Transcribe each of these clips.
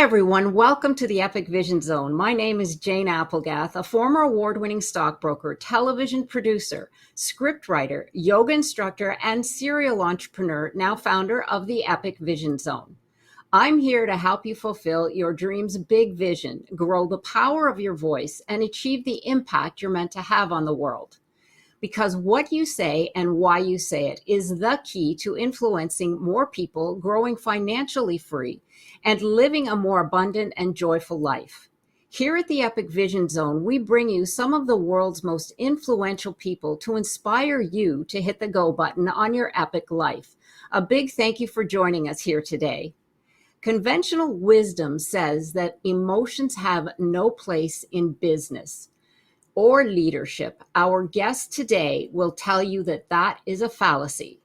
everyone. Welcome to the Epic Vision Zone. My name is Jane Applegath, a former award-winning stockbroker, television producer, scriptwriter, yoga instructor, and serial entrepreneur, now founder of the Epic Vision Zone. I'm here to help you fulfill your dream's big vision, grow the power of your voice, and achieve the impact you're meant to have on the world. Because what you say and why you say it is the key to influencing more people, growing financially free, and living a more abundant and joyful life. Here at the Epic Vision Zone, we bring you some of the world's most influential people to inspire you to hit the go button on your epic life. A big thank you for joining us here today. Conventional wisdom says that emotions have no place in business or leadership. Our guest today will tell you that that is a fallacy.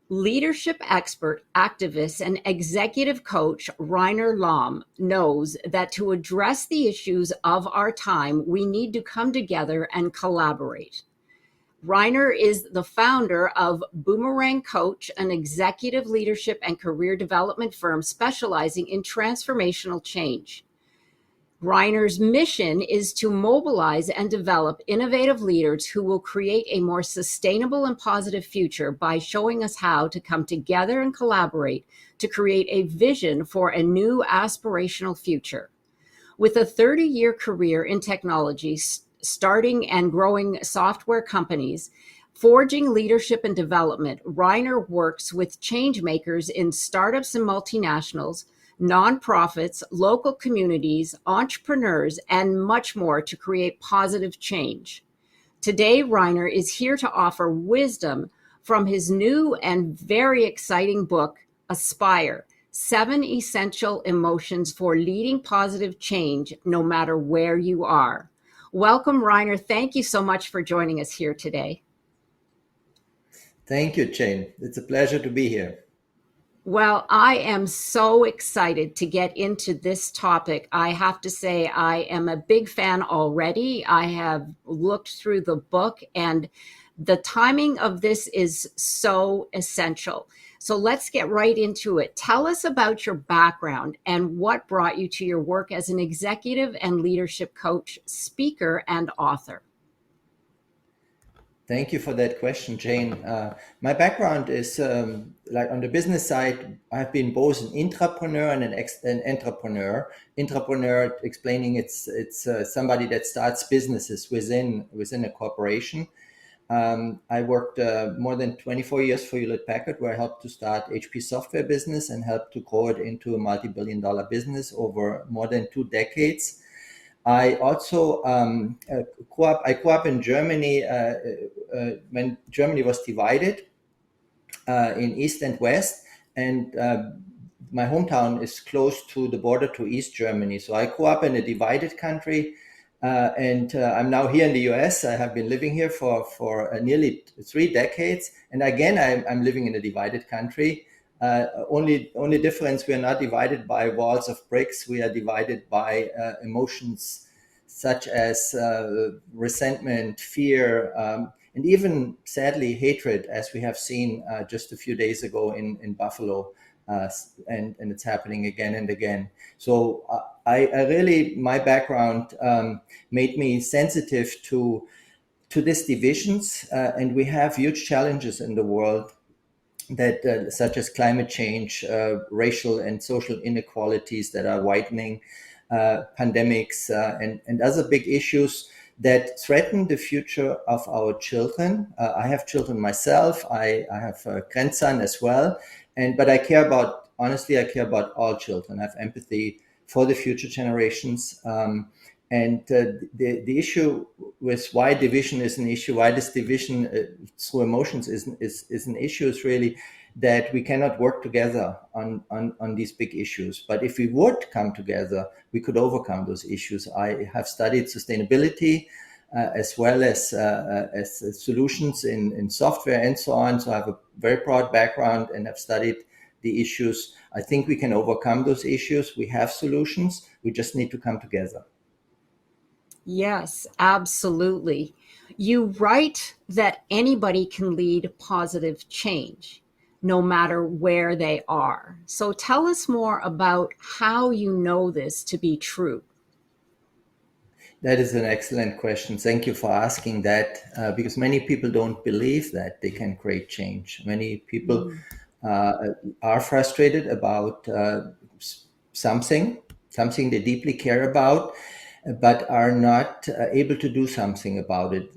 Leadership expert, activist, and executive coach Reiner Lomb knows that to address the issues of our time, we need to come together and collaborate. Reiner is the founder of Boomerang Coach, an executive leadership and career development firm specializing in transformational change. Reiner's mission is to mobilize and develop innovative leaders who will create a more sustainable and positive future by showing us how to come together and collaborate to create a vision for a new aspirational future. With a 30-year career in technology, starting and growing software companies, forging leadership and development, Reiner works with changemakers in startups and multinationals, nonprofits, local communities, entrepreneurs, and much more to create positive change. Today, Reiner is here to offer wisdom from his new and very exciting book, Aspire: 7 Essential Emotions for Leading Positive Change, no matter where you are. Welcome, Reiner. Thank you so much for joining us here today. Thank you, Jane. It's a pleasure to be here. Well, I am so excited to get into this topic. I have to say, I am a big fan already. I have looked through the book, and the timing of this is so essential. So let's get right into it. Tell us about your background and what brought you to your work as an executive and leadership coach, speaker, and author. Thank you for that question, Jane. My background is like on the business side. I've been both an intrapreneur and an entrepreneur. Intrapreneur, explaining it's somebody that starts businesses within a corporation. I worked more than 24 years for Hewlett Packard, where I helped to start HP software business and helped to grow it into a multi-billion-dollar business over more than 2 decades. I also grew up in Germany when Germany was divided in East and West, and my hometown is close to the border to East Germany. So I grew up in a divided country, and I'm now here in the US. I have been living here for nearly 3 decades, and again I'm living in a divided country. Only difference, we are not divided by walls of bricks. We are divided by emotions such as resentment, fear, and even sadly hatred, as we have seen just a few days ago in Buffalo, and it's happening again and again. So I really, my background made me sensitive to these divisions, and we have huge challenges in the world that such as climate change, racial and social inequalities that are widening, pandemics, and other big issues that threaten the future of our children. I have children myself. I have a grandson as well. But I care about, honestly, I care about all children. I have empathy for the future generations. And the issue with why division is an issue, why this division through emotions is an issue, is really that we cannot work together on these big issues. But if we would come together, we could overcome those issues. I have studied sustainability as well as solutions in software and so on. So I have a very broad background and have studied the issues. I think we can overcome those issues. We have solutions. We just need to come together. Yes, absolutely. You write that anybody can lead positive change. no matter where they are. So tell us more about how you know this to be true. That is an excellent question. Thank you for asking that, because many people don't believe that they can create change. Many people Mm. uh, are frustrated about something, something they deeply care about, but are not able to do something about it.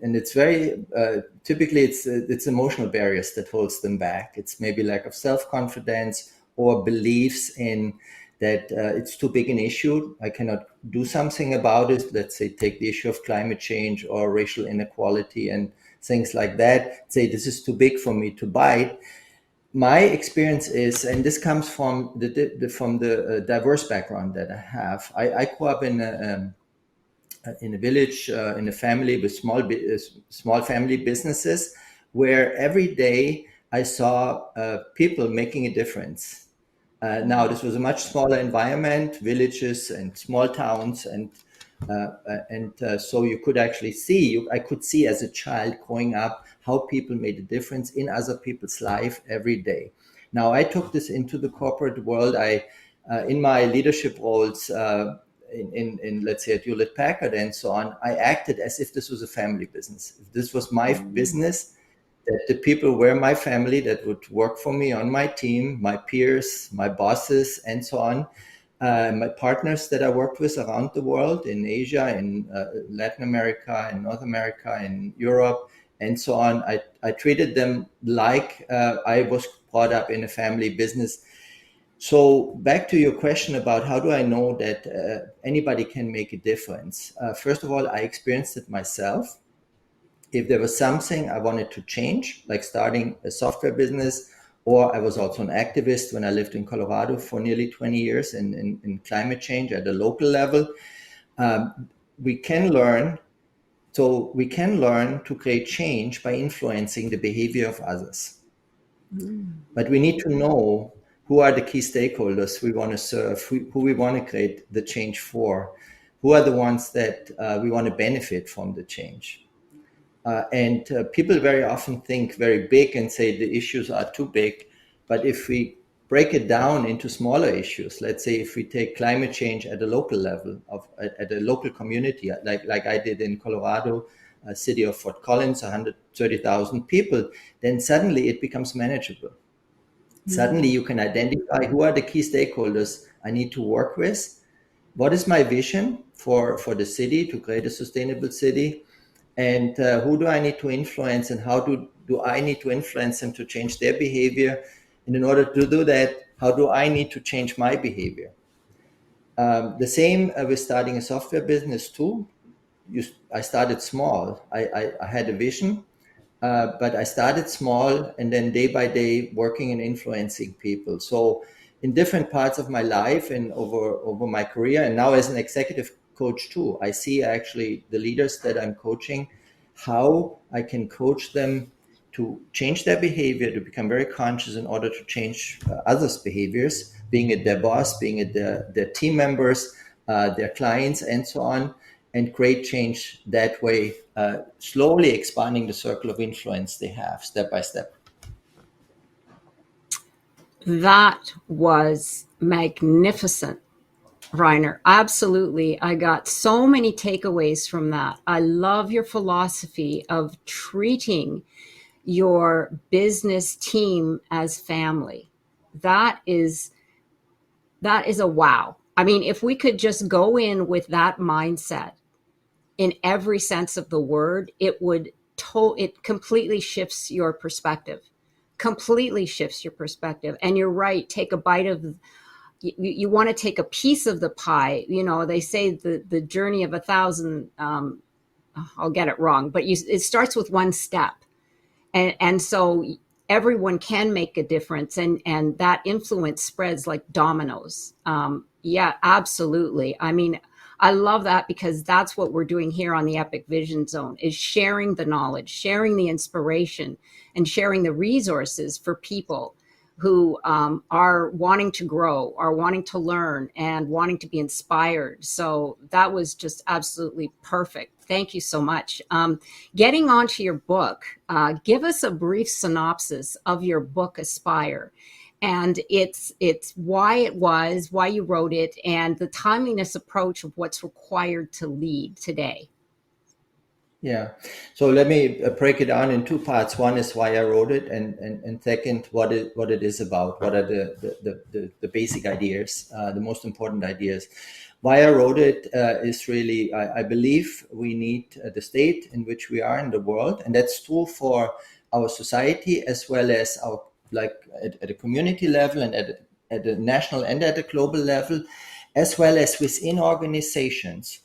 And it's very typically it's emotional barriers that holds them back. It's maybe lack of self-confidence or beliefs in that it's too big an issue. I cannot do something about it. Let's say take the issue of climate change or racial inequality and things like that. Say this is too big for me to bite. My experience is, and this comes from the diverse background that I have. I grew up in a village, in a family with small family businesses, where every day I saw people making a difference. Now, this was a much smaller environment, villages and small towns, and so you could actually see. I could see as a child growing up how people made a difference in other people's life every day. Now, I took this into the corporate world. In my leadership roles, in let's say at Hewlett Packard and so on, I acted as if this was a family business. If this was my business, that the people were my family that would work for me on my team, my peers, my bosses, and so on. My partners that I worked with around the world in Asia, in Latin America, in North America, in Europe, and so on. I treated them like I was brought up in a family business. So back to your question about how do I know that anybody can make a difference? First of all, I experienced it myself. If there was something I wanted to change, like starting a software business, or I was also an activist when I lived in Colorado for nearly 20 years in climate change at a local level, we can learn. So we can learn to create change by influencing the behavior of others. But we need to know who are the key stakeholders we want to serve, who we want to create the change for, who are the ones that we want to benefit from the change. And people very often think very big and say the issues are too big. But if we break it down into smaller issues, let's say if we take climate change at a local level, at a local community, like I did in Colorado, a city of Fort Collins, 130,000 people, then suddenly it becomes manageable. Suddenly you can identify who are the key stakeholders I need to work with. What is my vision for the city to create a sustainable city? And who do I need to influence, and how do I need to influence them to change their behavior? And in order to do that, how do I need to change my behavior? The same with starting a software business too. I started small. I had a vision, but I started small and then day by day working and influencing people. So in different parts of my life and over my career, and now as an executive coach too, I see actually the leaders that I'm coaching, how I can coach them to change their behavior, to become very conscious in order to change others' behaviors, being it their boss, being it their team members, their clients, and so on, and create change that way, slowly expanding the circle of influence they have step by step. That was magnificent, Reiner. Absolutely. I got so many takeaways from that. I love your philosophy of treating your business team as family. That is that is a wow. I mean, if we could just go in with that mindset in every sense of the word, it completely shifts your perspective. Completely shifts your perspective. And you're right, take a bite of you want to take a piece of the pie. You know, they say the journey of 1,000 I'll get it wrong, but it starts with one step. And so everyone can make a difference, and that influence spreads like dominoes. Yeah, absolutely. I mean, I love that, because that's what we're doing here on the Epic Vision Zone, is sharing the knowledge, sharing the inspiration, and sharing the resources for people who are wanting to grow, are wanting to learn, and wanting to be inspired. So that was just absolutely perfect. Thank you so much. Getting on to your book, give us a brief synopsis of your book, Aspire, and it's why you wrote it, and the timeliness approach of what's required to lead today. Yeah. So let me break it down in two parts. One is why I wrote it, and second, what it is about. What are the basic ideas, the most important ideas. Why I wrote it is really, I believe we need the state in which we are in the world, and that's true for our society as well as our, like, at a community level, and at a national and at a global level, as well as within organizations.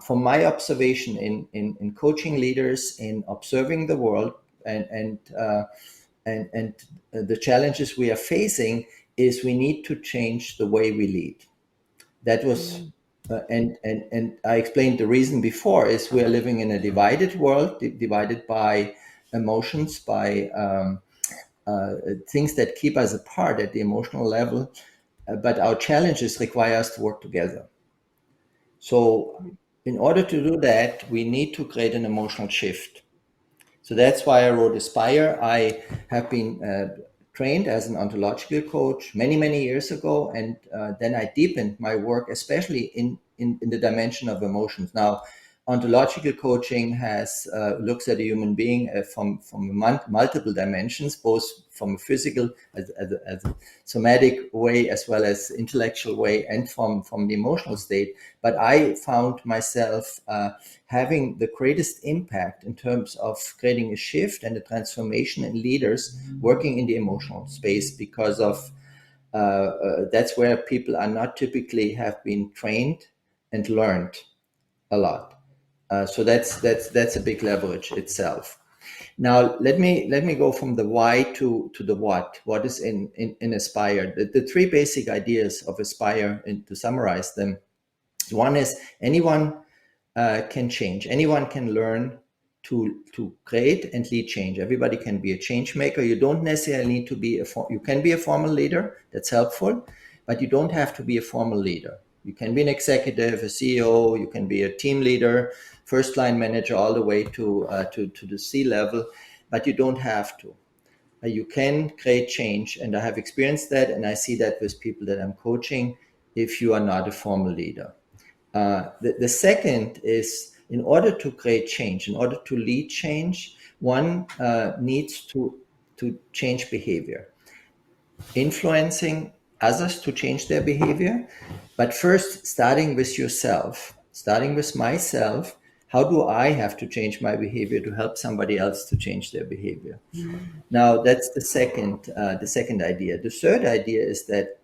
From my observation in coaching leaders, in observing the world, and the challenges we are facing, is we need to change the way we lead. That was, and I explained the reason before, is we are living in a divided world, divided by emotions, by things that keep us apart at the emotional level. But our challenges require us to work together. So, in order to do that, we need to create an emotional shift. So that's why I wrote Aspire. I have been trained as an ontological coach many, many years ago, and then I deepened my work, especially in the dimension of emotions. Now, ontological coaching has looks at a human being from multiple dimensions, both from a physical, as a somatic way, as well as intellectual way, and from the emotional state. But I found myself having the greatest impact in terms of creating a shift and a transformation in leaders working in the emotional space, because of that's where people are not typically have been trained and learned a lot. So that's a big leverage itself. Now let me go from the why to the what. What is in Aspire? The three basic ideas of Aspire, and to summarize them, one is anyone can change. Anyone can learn to create and lead change. Everybody can be a change maker. You don't necessarily need to be you can be a formal leader. That's helpful, but you don't have to be a formal leader. You can be an executive, a CEO. You can be a team leader, first line manager, all the way to the C level, but you don't have to. You can create change, and I have experienced that, and I see that with people that I'm coaching. If you are not a formal leader. The second is, in order to create change, in order to lead change, one needs to change behavior, influencing others to change their behavior. But first, starting with yourself, starting with myself, how do I have to change my behavior to help somebody else to change their behavior? Now, that's the second idea. The third idea is that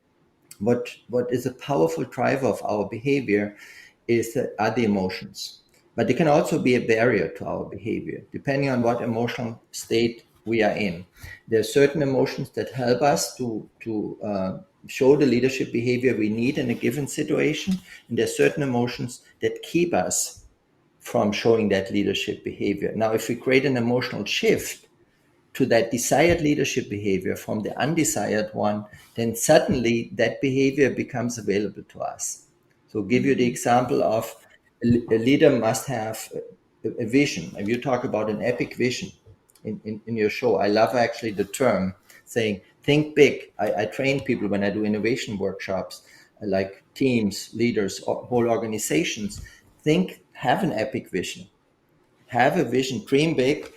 what is a powerful driver of our behavior are the emotions, but they can also be a barrier to our behavior depending on what emotional state we are in. There are certain emotions that help us to show the leadership behavior we need in a given situation, and there are certain emotions that keep us from showing that leadership behavior. Now, if we create an emotional shift to that desired leadership behavior from the undesired one, then suddenly that behavior becomes available to us. So, give you the example of a leader must have a vision. If you talk about an epic vision in your show, I love actually the term saying, think big. I train people when I do innovation workshops, like teams, leaders, or whole organizations. Have an epic vision, have a vision, dream big,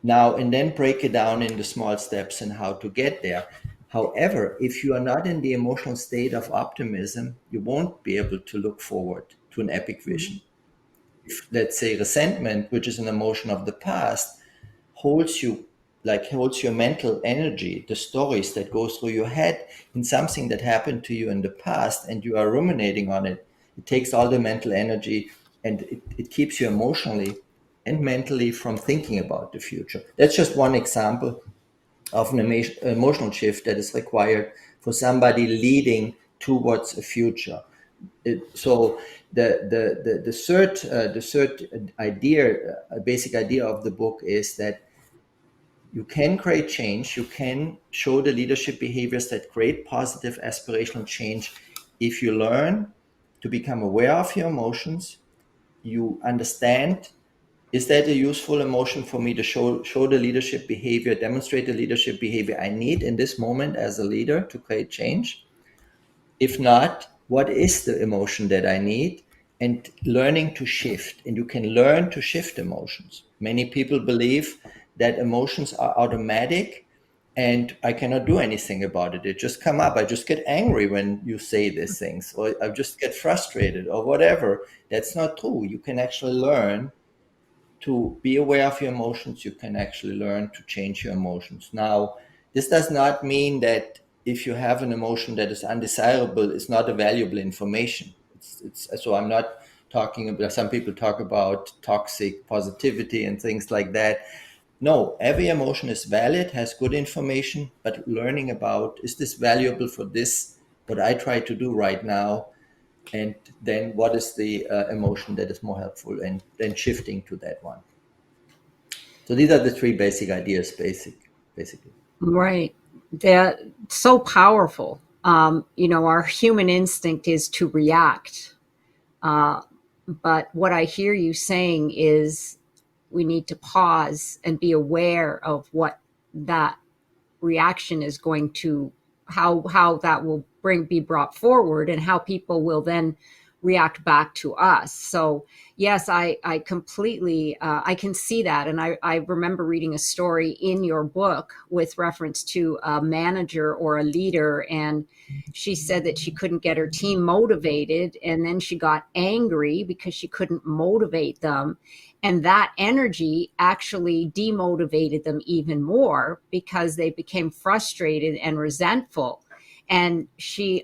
now and then break it down into small steps and how to get there. However, if you are not in the emotional state of optimism, you won't be able to look forward to an epic vision. If, let's say, resentment, which is an emotion of the past, holds you, like holds your mental energy, the stories that go through your head in something that happened to you in the past, and you are ruminating on it, it takes all the mental energy, and it keeps you emotionally and mentally from thinking about the future. That's just one example of an emotional shift that is required for somebody leading towards a future. So the third idea, basic idea of the book is that You can create change. You can show the leadership behaviors that create positive aspirational change if you learn to become aware of your emotions. You understand, is that a useful emotion for me to show the leadership behavior, demonstrate the leadership behavior I need in this moment as a leader to create change? If not, what is the emotion that I need? And learning to shift. And you can learn to shift emotions. Many people believe that emotions are automatic and I cannot do anything about it. It just come up. I just get angry when you say these things, or I just get frustrated or whatever. That's not true. You can actually learn to be aware of your emotions. You can actually learn to change your emotions. Now, this does not mean that if you have an emotion that is undesirable, it's not a valuable information. So I'm not talking about, some people talk about toxic positivity and things like that. No, every emotion is valid, has good information, but learning about, is this valuable for this, what I try to do right now? And then what is the emotion that is more helpful, and then shifting to that one. So these are the three basic ideas, basically. Right. That so powerful. Our human instinct is to react. Uh, but what I hear you saying is we need to pause and be aware of what that reaction is going to, how that will be brought forward, and how people will then react back to us. So yes, I completely, I can see that. And I remember reading a story in your book with reference to a manager or a leader, and she said that she couldn't get her team motivated, and then she got angry because she couldn't motivate them, and that energy actually demotivated them even more because they became frustrated and resentful. And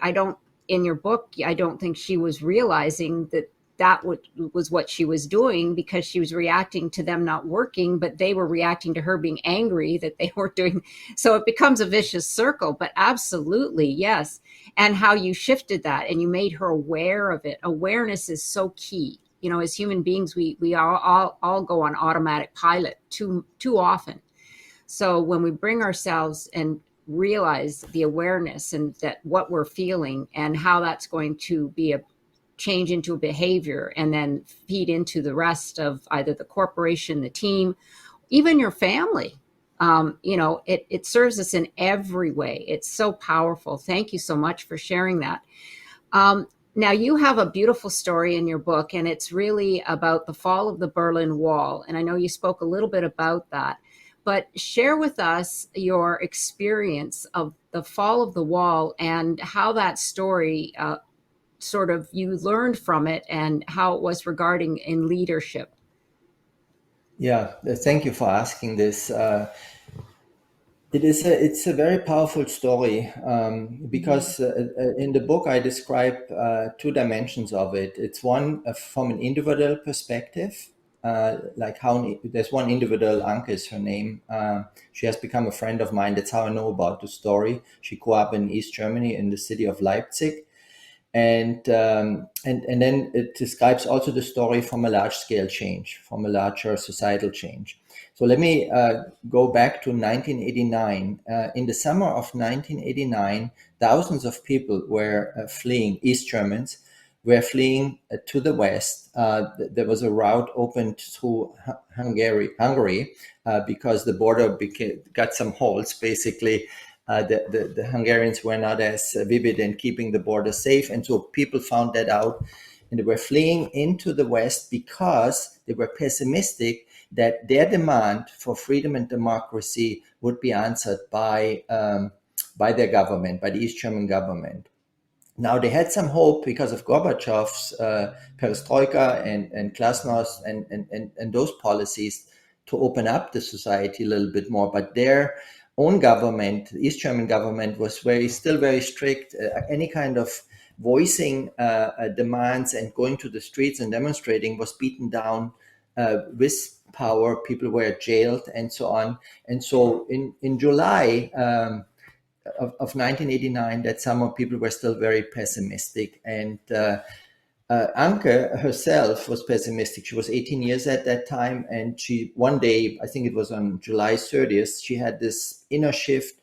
I don't, in your book, I don't think she was realizing that was what she was doing, because she was reacting to them not working, but they were reacting to her being angry that they weren't doing. So it becomes a vicious circle. But absolutely, yes. And how you shifted that and you made her aware of it. Awareness is so key. As human beings, we all go on automatic pilot too often. So when we bring ourselves and realize the awareness and that what we're feeling and how that's going to be a change into a behavior and then feed into the rest of either the corporation, the team, even your family. It serves us in every way. It's so powerful. Thank you so much for sharing that. Now, you have a beautiful story in your book, and it's really about the fall of the Berlin Wall. And I know you spoke a little bit about that, but share with us your experience of the fall of the wall and how that story sort of you learned from it and how it was regarding in leadership. Yeah, thank you for asking this. It's a very powerful story, because in the book I describe two dimensions of it. It's one from an individual perspective, like how there's one individual, Anke is her name. She has become a friend of mine. That's how I know about the story. She grew up in East Germany in the city of Leipzig, and then it describes also the story from a large scale change, from a larger societal change. So let me go back to 1989. In the summer of 1989, thousands of people were fleeing. East Germans were fleeing to the west. There was a route opened through Hungary, because the border got some holes, basically. The Hungarians were not as vivid in keeping the border safe. And so people found that out, and they were fleeing into the West because they were pessimistic that their demand for freedom and democracy would be answered by their government, by the East German government. Now, they had some hope because of Gorbachev's perestroika and glasnost and those policies to open up the society a little bit more. But their own government, the East German government, was still very strict. Any kind of voicing demands and going to the streets and demonstrating was beaten down with power. People were jailed and so on. And so in July, of 1989, that summer people were still very pessimistic, and Anke herself was pessimistic. She was 18 years at that time, and she one day, I think it was on July 30th, she had this inner shift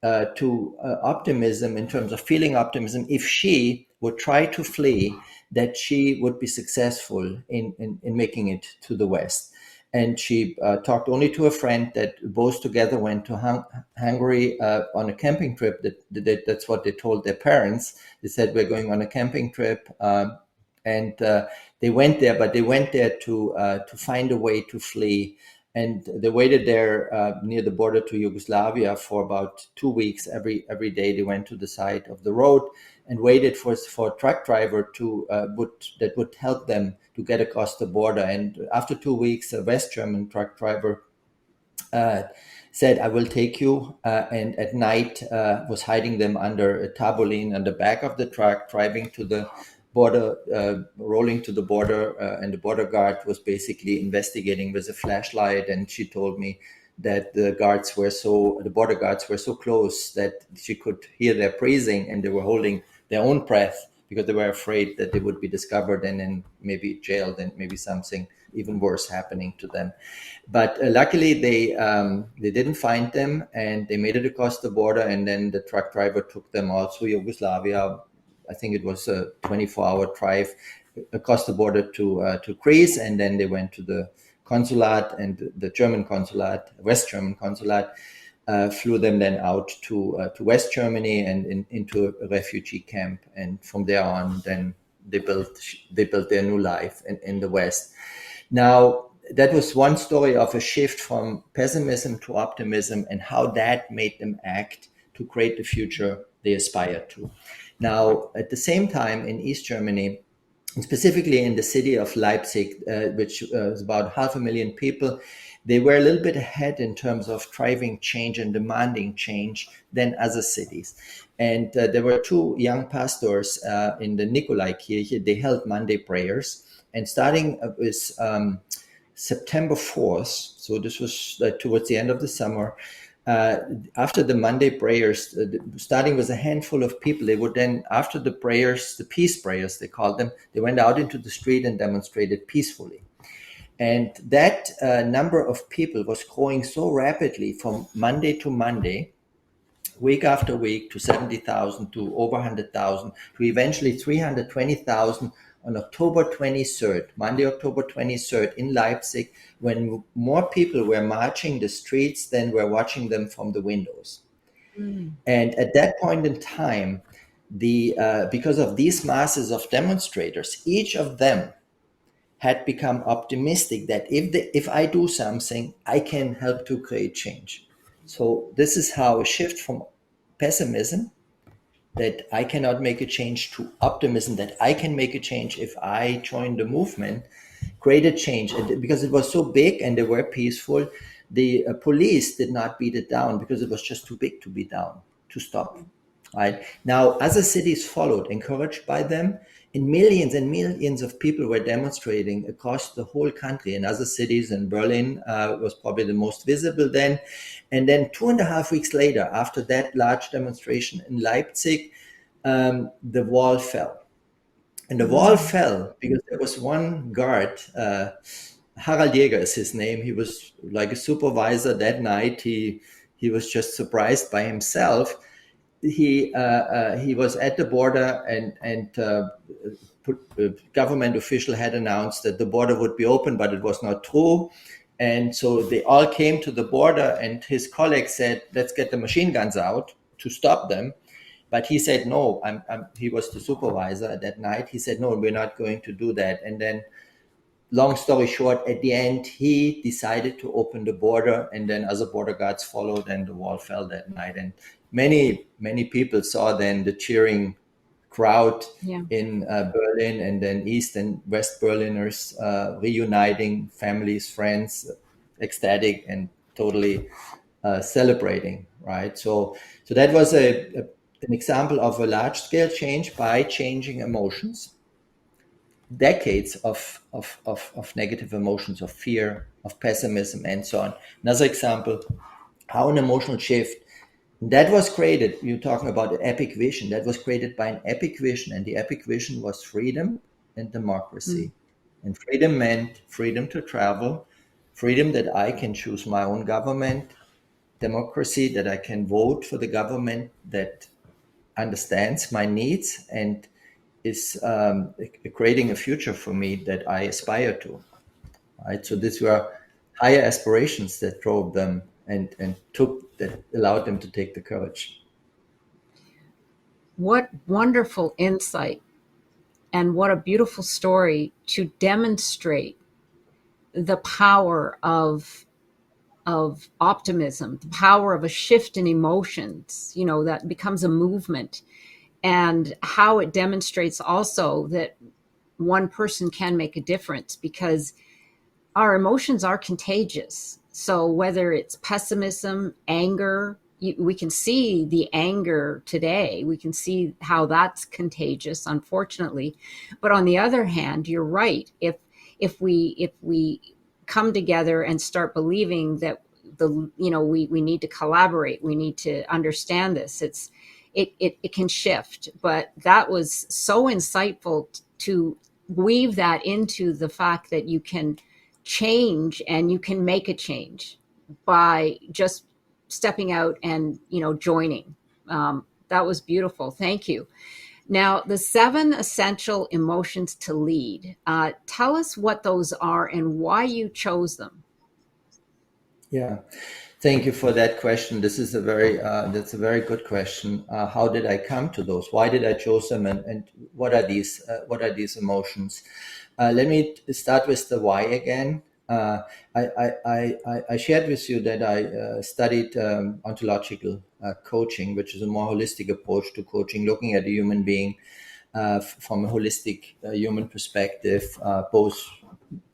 to optimism, in terms of feeling optimism. If she would try to flee, that she would be successful in making it to the West. And she talked only to a friend, that both together went to Hungary on a camping trip. That's what they told their parents. They said, we're going on a camping trip. And they went there, but they went there to find a way to flee. And they waited there near the border to Yugoslavia for about 2 weeks. Every day they went to the side of the road and waited for a truck driver that would help them to get across the border. And after 2 weeks, a West German truck driver said, I will take you. And at night was hiding them under a tarpaulin on the back of the truck, driving to the border, rolling to the border. And the border guard was basically investigating with a flashlight. And she told me that the border guards were so close that she could hear their breathing, and they were holding their own breath because they were afraid that they would be discovered and then maybe jailed, and maybe something even worse happening to them. But luckily, they didn't find them, and they made it across the border. And then the truck driver took them also Yugoslavia. I think it was a 24-hour drive across the border to Greece, and then they went to the consulate, and the German consulate, West German consulate, flew them then out to West Germany and into a refugee camp. And from there on, then they built their new life in the West. Now, that was one story of a shift from pessimism to optimism, and how that made them act to create the future they aspired to. Now, at the same time, in East Germany, and specifically in the city of Leipzig, which is about 500,000 people, they were a little bit ahead in terms of driving change and demanding change than other cities. And there were two young pastors in the Nikolai Kirche. They held Monday prayers. And starting with September 4th, so this was towards the end of the summer, after the Monday prayers, starting with a handful of people, they would then, after the prayers, the peace prayers, they called them, they went out into the street and demonstrated peacefully. And that number of people was growing so rapidly from Monday to Monday, week after week, to 70,000, to over 100,000, to eventually 320,000 on October 23rd, Monday, October 23rd in Leipzig, when more people were marching the streets than were watching them from the windows. And at that point in time, because of these masses of demonstrators, each of them had become optimistic that if I do something, I can help to create change. So this is how a shift from pessimism, that I cannot make a change, to optimism, that I can make a change if I join the movement, created change. And because it was so big and they were peaceful, the police did not beat it down, because it was just too big to beat down, to stop. Right? Now, other cities followed, encouraged by them, and millions of people were demonstrating across the whole country. In other cities, in Berlin was probably the most visible then. And then 2.5 weeks later, after that large demonstration in Leipzig, the wall fell. And the wall fell because there was one guard, Harald Jäger is his name. He was like a supervisor that night. He was just surprised by himself. He was at the border, and government official had announced that the border would be open, but it was not true. And so they all came to the border, and his colleague said, let's get the machine guns out to stop them. But he said, no, he was the supervisor that night. He said, no, we're not going to do that. And then, long story short, at the end, he decided to open the border, and then other border guards followed, and the wall fell that night. And many people saw then the cheering crowd in Berlin, and then East and West Berliners reuniting, families, friends, ecstatic and totally celebrating, right? So that was an example of a large-scale change by changing emotions. Decades of negative emotions, of fear, of pessimism, and so on. Another example, how an emotional shift that was created. You're talking about an epic vision that was created by an epic vision, and the epic vision was freedom and democracy. And freedom meant freedom to travel, freedom that I can choose my own government, democracy that I can vote for the government that understands my needs and is creating a future for me that I aspire to. Right. So these were higher aspirations that drove them and took that allowed them to take the courage. What wonderful insight, and what a beautiful story to demonstrate the power of optimism, the power of a shift in emotions, that becomes a movement, and how it demonstrates also that one person can make a difference, because our emotions are contagious. So whether it's pessimism, anger, we can see the anger today. We can see how that's contagious, unfortunately. But on the other hand, you're right. If we come together and start believing that we need to collaborate, we need to understand this. It can shift. But that was so insightful to weave that into the fact that you can change and you can make a change by just stepping out and joining. That was beautiful. Thank you. Now, the 7 essential emotions to lead. Tell us what those are and why you chose them. Yeah, thank you for that question. This is a very that's a very good question. How did I come to those? Why did I choose them? And what are these emotions? Let me start with the why again. I shared with you that I studied ontological coaching, which is a more holistic approach to coaching, looking at a human being from a holistic human perspective, both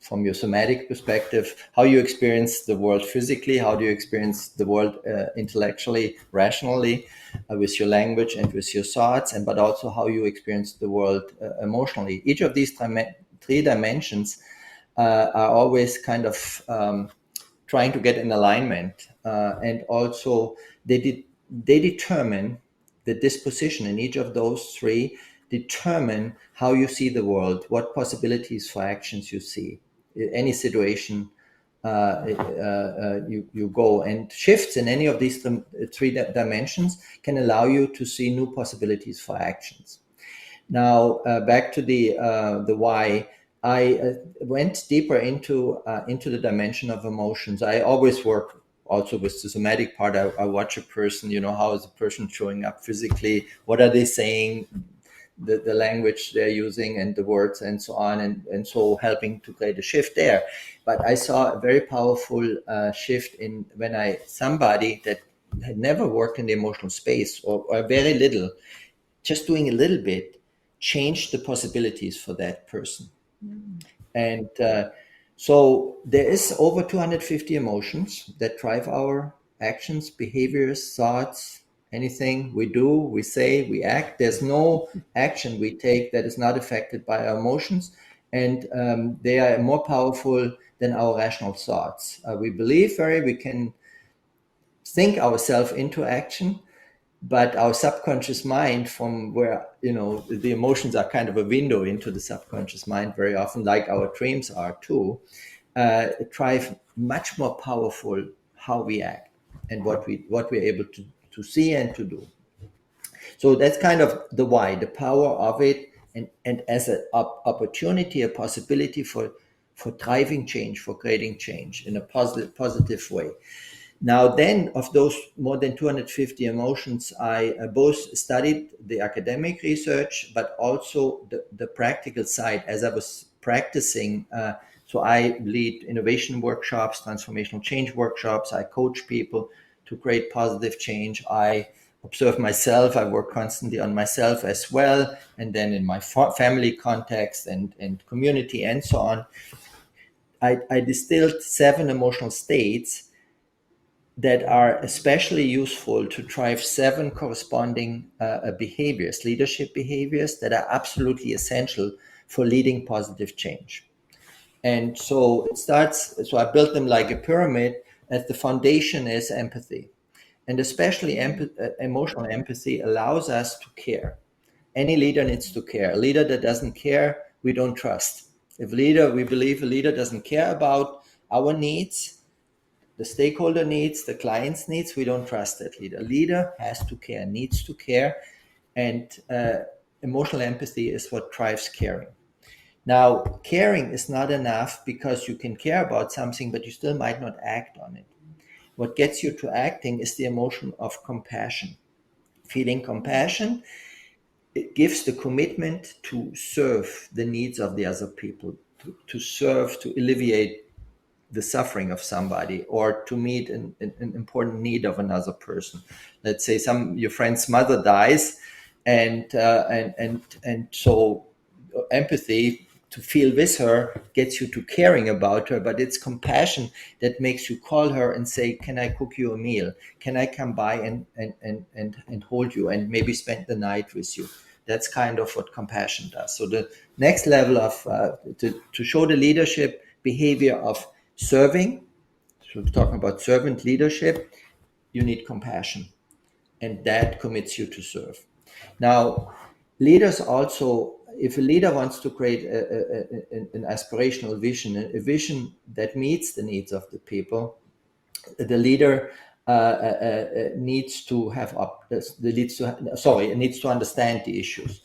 from your somatic perspective, how you experience the world physically, how do you experience the world intellectually, rationally, with your language and with your thoughts, and but also how you experience the world emotionally. Each of these 3 dimensions are always kind of trying to get in alignment, and also they determine the disposition in each of those 3 determine how you see the world, what possibilities for actions you see, any situation you go, and shifts in any of these 3 dimensions can allow you to see new possibilities for actions. Now, back to the why. I went deeper into the dimension of emotions. I always work also with the somatic part. I watch a person, how is a person showing up physically? What are they saying? The language they're using and the words and so on, and so helping to create a shift there. But I saw a very powerful shift in when somebody that had never worked in the emotional space or very little, just doing a little bit, changed the possibilities for that person. And so there is over 250 emotions that drive our actions, behaviors, thoughts, anything we do, we say, we act. There's no action we take that is not affected by our emotions. And they are more powerful than our rational thoughts. We can think ourselves into action, but our subconscious mind, from where the emotions are kind of a window into the subconscious mind very often, like our dreams are too, drive much more powerful how we act and what we're able to see and to do. So that's kind of the why, the power of it, and as an opportunity, a possibility for driving change, for creating change in a positive way. Now, then, of those more than 250 emotions, I both studied the academic research, but also the practical side as I was practicing. So I lead innovation workshops, transformational change workshops. I coach people to create positive change. I observe myself. I work constantly on myself as well. And then in my family context and community and so on, I distilled 7 emotional states that are especially useful to drive 7 corresponding behaviors, leadership behaviors that are absolutely essential for leading positive change. And so I built them like a pyramid, as the foundation is empathy. And especially emotional empathy allows us to care. Any leader needs to care. A leader that doesn't care we don't trust. If leader, we believe a leader doesn't care about our needs, the stakeholder needs, the client's needs, we don't trust that leader. A leader has to care, needs to care, and emotional empathy is what drives caring. Now, caring is not enough because you can care about something, but you still might not act on it. What gets you to acting is the emotion of compassion. Feeling compassion, it gives the commitment to serve the needs of the other people, to serve, to alleviate the suffering of somebody, or to meet an important need of another person. Let's say your friend's mother dies, and so empathy, to feel with her, gets you to caring about her, but it's compassion that makes you call her and say, can I cook you a meal? Can I come by and hold you and maybe spend the night with you? That's kind of what compassion does. So the next level of to show the leadership behavior of serving, so we're talking about servant leadership, you need compassion, and that commits you to serve. Now, leaders also, if a leader wants to create an aspirational vision, a vision that meets the needs of the people, the leader needs to have needs to understand the issues.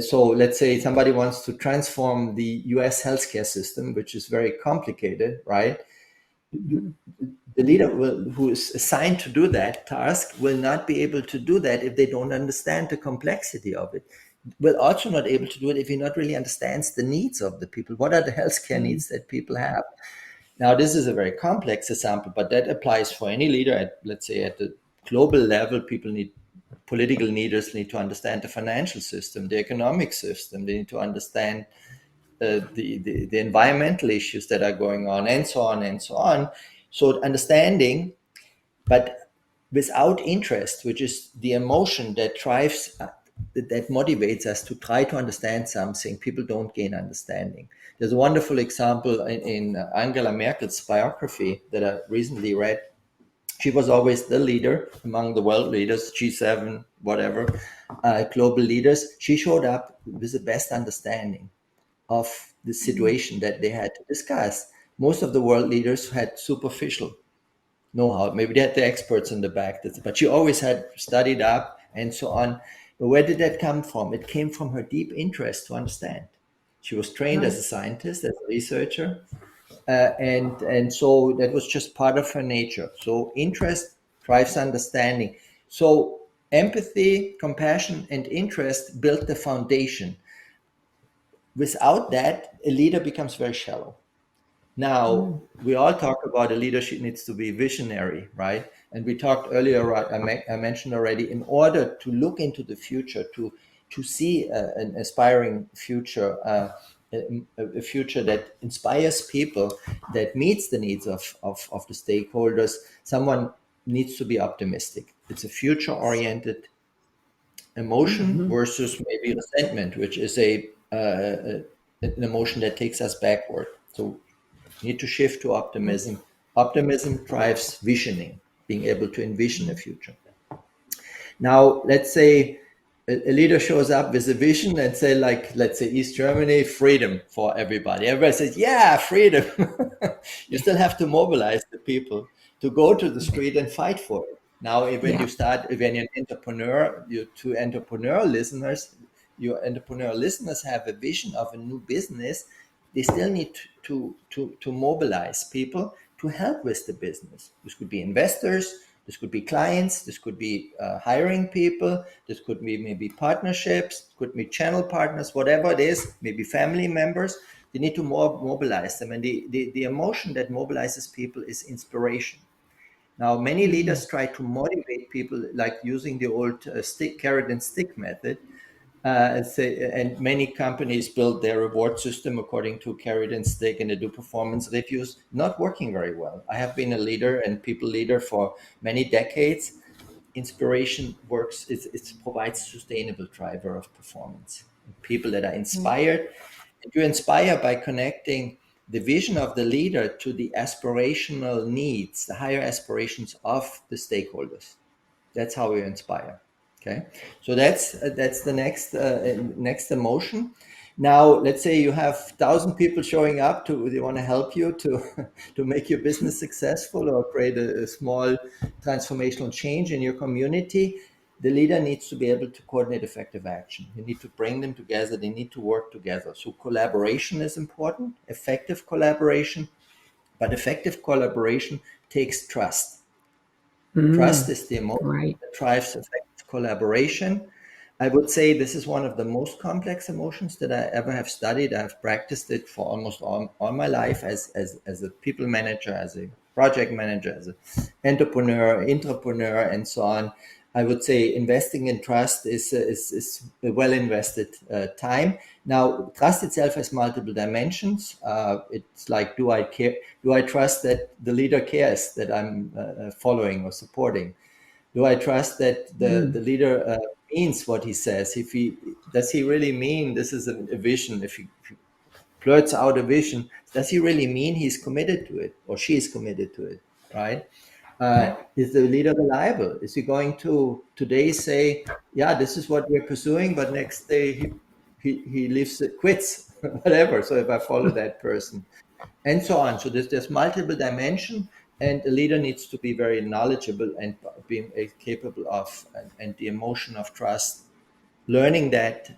So let's say somebody wants to transform the US healthcare system, which is very complicated, right? The leader who is assigned to do that task will not be able to do that if they don't understand the complexity of it. Will also not able to do it if he not really understands the needs of the people. What are the healthcare needs that people have? Now, this is a very complex example, but that applies for any leader at, let's say, at the global level. Political leaders need to understand the financial system, the economic system. They need to understand the environmental issues that are going on, and so on and so on. So understanding, but without interest, which is the emotion that drives, that motivates us to try to understand something, people don't gain understanding. There's a wonderful example in Angela Merkel's biography that I recently read. She was always the leader among the world leaders, G7, whatever, global leaders. She showed up with the best understanding of the situation that they had to discuss. Most of the world leaders had superficial know-how. Maybe they had the experts in the back, but she always had studied up and so on. But where did that come from? It came from her deep interest to understand. She was trained as a scientist, as a researcher, and so that was just part of her nature. So interest drives understanding. So empathy, compassion, and interest build the foundation. Without that, a leader becomes very shallow. Now, we all talk about a leadership needs to be visionary, right? And we talked earlier, right? I mentioned already, in order to look into the future, to see an aspiring future, a future that inspires people, that meets the needs of the stakeholders, someone needs to be optimistic. It's a future-oriented emotion versus maybe resentment, which is an emotion that takes us backward. So need to shift to optimism. Optimism drives visioning, being able to envision a future. Now, let's say a leader shows up with a vision and say, like, let's say East Germany, freedom for everybody. Everybody says, yeah, freedom. You still have to mobilize the people to go to the street and fight for it. Now, when you're an entrepreneur, your entrepreneurial listeners have a vision of a new business. They still need to mobilize people to help with the business. This could be investors, this could be clients, this could be hiring people, this could be maybe partnerships, could be channel partners, whatever it is, maybe family members. They need to mobilize them. And the emotion that mobilizes people is inspiration. Now, many leaders try to motivate people, like using the old carrot and stick method. And many companies build their reward system according to carrot and stick, and they do performance reviews, not working very well. I have been a leader and people leader for many decades. Inspiration works, it provides sustainable driver of performance. People that are inspired, and you inspire by connecting the vision of the leader to the aspirational needs, the higher aspirations of the stakeholders. That's how we inspire. Okay, so that's the next emotion. Now, let's say you have 1,000 people showing up to they want to help you to to make your business successful or create a small transformational change in your community. The leader needs to be able to coordinate effective action. You need to bring them together. They need to work together. So collaboration is important, effective collaboration, but effective collaboration takes trust. Trust Mm, is the emotion right. that drives effective collaboration. I would say this is one of the most complex emotions that I ever have studied. I've practiced it for almost all my life as a people manager, as a project manager, as an entrepreneur, intrapreneur, and so on. I would say investing in trust is a well invested time. Now, trust itself has multiple dimensions. It's like, do I care? Do I trust that the leader cares that I'm following or supporting? Do I trust that the Mm, leader means what he says? If he does he really mean this is a vision? If he blurts out a vision, does he really mean he's committed to it or she is committed to it? Right? Is the leader reliable? Is he going to today say, yeah, this is what we're pursuing, but next day he leaves it, quits, whatever. So if I follow that person, and so on. So there's multiple dimension, and a leader needs to be very knowledgeable and being capable of, and the emotion of trust. Learning that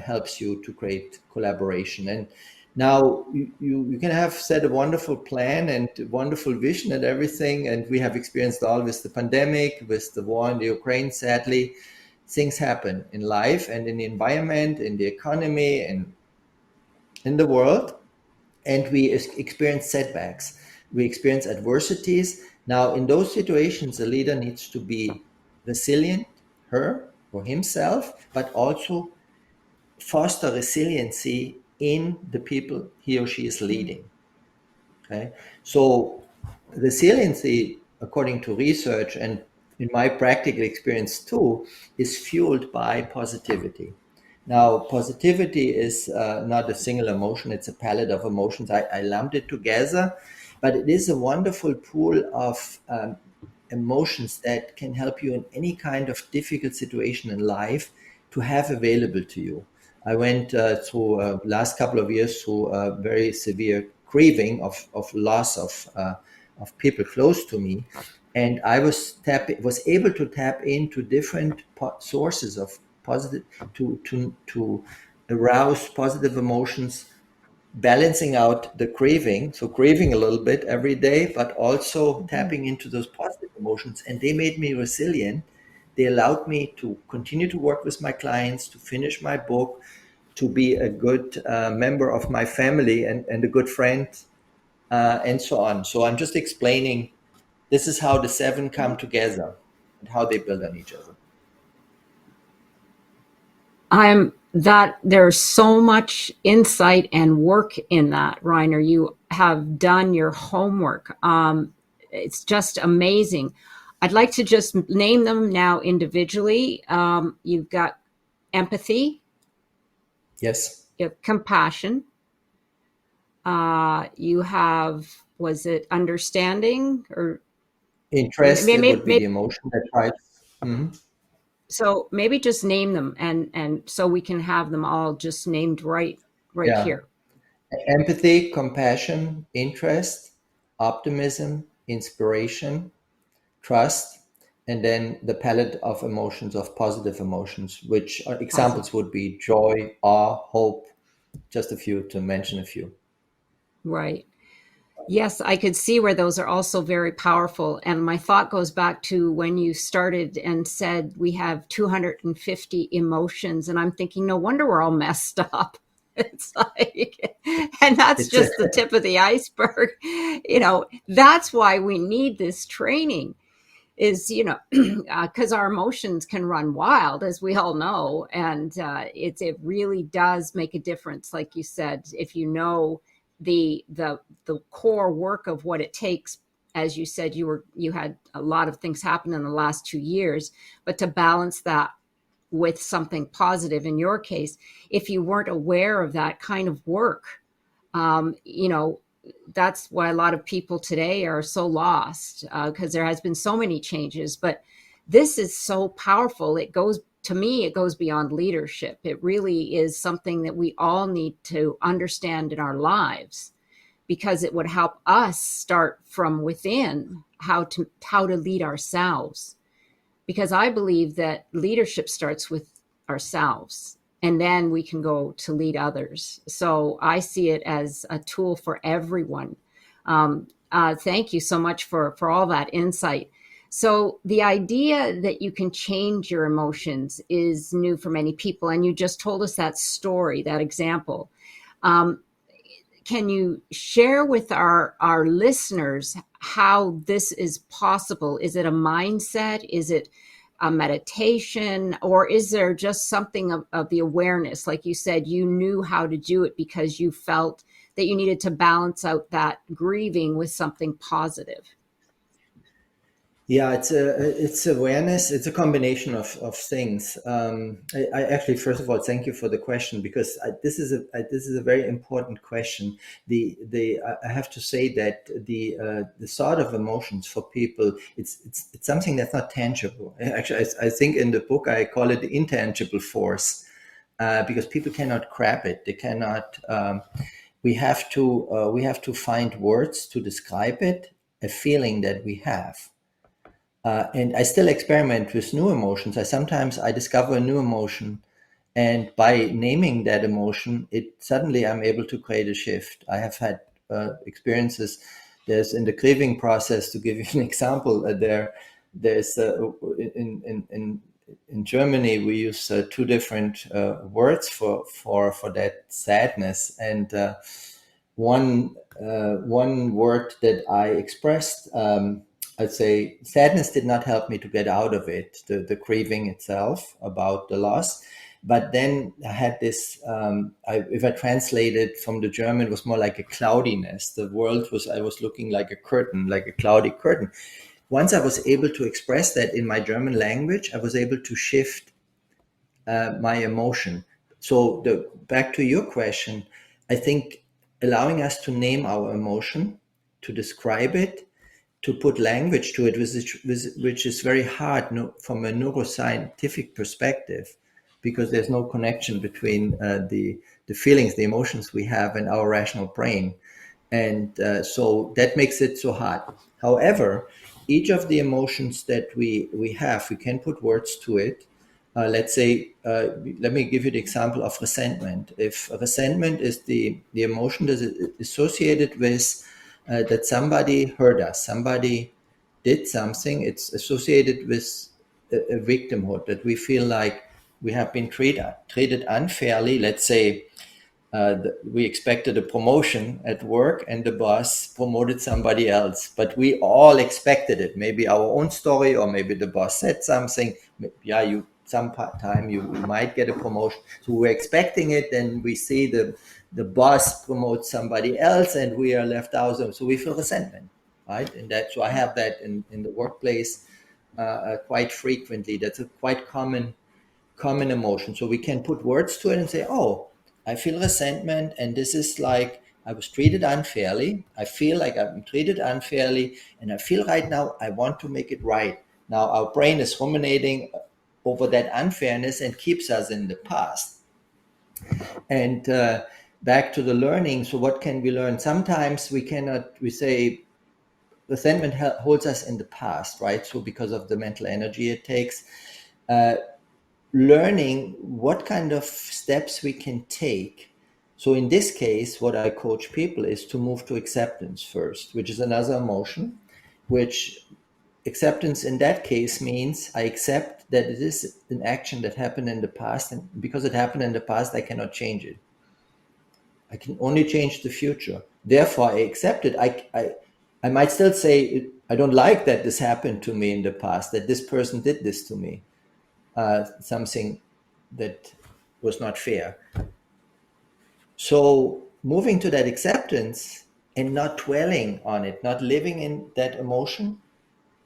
helps you to create collaboration. And now you can have set a wonderful plan and a wonderful vision and everything. And we have experienced all with the pandemic, with the war in the Ukraine, sadly, things happen in life and in the environment, in the economy, and in the world, and we experience setbacks, we experience adversities. Now, in those situations, a leader needs to be resilient, her or himself, but also foster resiliency in the people he or she is leading. Okay, so resiliency, according to research and in my practical experience too, is fueled by positivity. Now, positivity is not a single emotion, it's a palette of emotions. I lumped it together, but it is a wonderful pool of emotions that can help you in any kind of difficult situation in life to have available to you. I went through last couple of years through a very severe grieving of loss of people close to me, and I was able to tap into different sources of positive to arouse positive emotions, balancing out the grieving, so grieving a little bit every day, but also tapping into those positive emotions. And they made me resilient. They allowed me to continue to work with my clients, to finish my book, to be a good member of my family and a good friend, and so on. So I'm just explaining this is how the seven come together and how they build on each other. I'm that there's so much insight and work in that, Reiner. You have done your homework. It's just amazing. I'd like to just name them now individually. You've got empathy, Yes. you have compassion, you have, was it understanding, or Interest, it maybe, would be the emotion that drives. Mhm. so maybe just name them, and so we can have them all just named right Yeah. here. Empathy, compassion, interest, optimism, inspiration, trust, and then the palette of emotions, of positive emotions, which are Positive. examples would be joy, awe, hope, just a few to mention a few. Right. Yes, I could see where those are also very powerful. And my thought goes back to when you started and said we have 250 emotions. And I'm thinking, no wonder we're all messed up. It's like, and that's It's a, just the tip of the iceberg. That's why we need this training, is because our emotions can run wild, as we all know, and it really does make a difference, like you said, if you know the core work of what it takes. As you said, you had a lot of things happen in the last 2 years, but to balance that with something positive, in your case, if you weren't aware of that kind of work, um, you know that's why a lot of people today are so lost, because there has been so many changes. But this is so powerful. It goes to me, it goes beyond leadership. It really is something that we all need to understand in our lives, because it would help us start from within how to lead ourselves. Because I believe that leadership starts with ourselves, and then we can go to lead others. So I see it as a tool for everyone. Thank you so much for all that insight. So the idea that you can change your emotions is new for many people, and you just told us that story, that example. Um, can you share with our listeners how this is possible? Is it a mindset? Is it a meditation? Or is there just something of the awareness? Like you said, you knew how to do it because you felt that you needed to balance out that grieving with something positive. Yeah, it's awareness. It's a combination of things. I actually, first of all, thank you for the question, because this is a very important question. I have to say that the sort of emotions for people, it's something that's not tangible. Actually, I think in the book I call it the intangible force, because people cannot grab it. They cannot. We have to find words to describe it, a feeling that we have. And I still experiment with new emotions. I discover a new emotion, and by naming that emotion, it suddenly I'm able to create a shift. I have had experiences. There's in the grieving process. To give you an example, there's in Germany we use two different words for that sadness, and one word that I expressed. I'd say sadness did not help me to get out of it, the grieving itself about the loss. But then I had this, if I translate it from the German, it was more like a cloudiness. I was looking like a curtain, like a cloudy curtain. Once I was able to express that in my German language, I was able to shift my emotion. So back to your question, I think allowing us to name our emotion, to describe it, to put language to it, which is very hard from a neuroscientific perspective, because there's no connection between the feelings, the emotions we have, and our rational brain. And so that makes it so hard. However, each of the emotions that we have, we can put words to it. Let's say, let me give you the example of resentment. If resentment is the emotion that is associated with that somebody hurt us, somebody did something, it's associated with a victimhood, that we feel like we have been treated unfairly. Let's say we expected a promotion at work and the boss promoted somebody else, but we all expected it. Maybe our own story, or maybe the boss said something. Yeah, sometime you might get a promotion. So we're expecting it, and we see the boss promotes somebody else and we are left out. So we feel resentment, right? And so I have that in the workplace quite frequently. That's a quite common emotion. So we can put words to it and say, oh, I feel resentment, and this is like I was treated unfairly. I feel like I'm treated unfairly, and I feel right now I want to make it right. Now our brain is ruminating over that unfairness and keeps us in the past. And back to the learning. So what can we learn? Sometimes we say resentment holds us in the past, right? So because of the mental energy it takes, learning what kind of steps we can take. So in this case, what I coach people is to move to acceptance first, which is another emotion, which acceptance in that case means I accept that it is an action that happened in the past, and because it happened in the past, I cannot change it. I can only change the future. Therefore, I accept it. I might still say, I don't like that this happened to me in the past, that this person did this to me, something that was not fair. So moving to that acceptance and not dwelling on it, not living in that emotion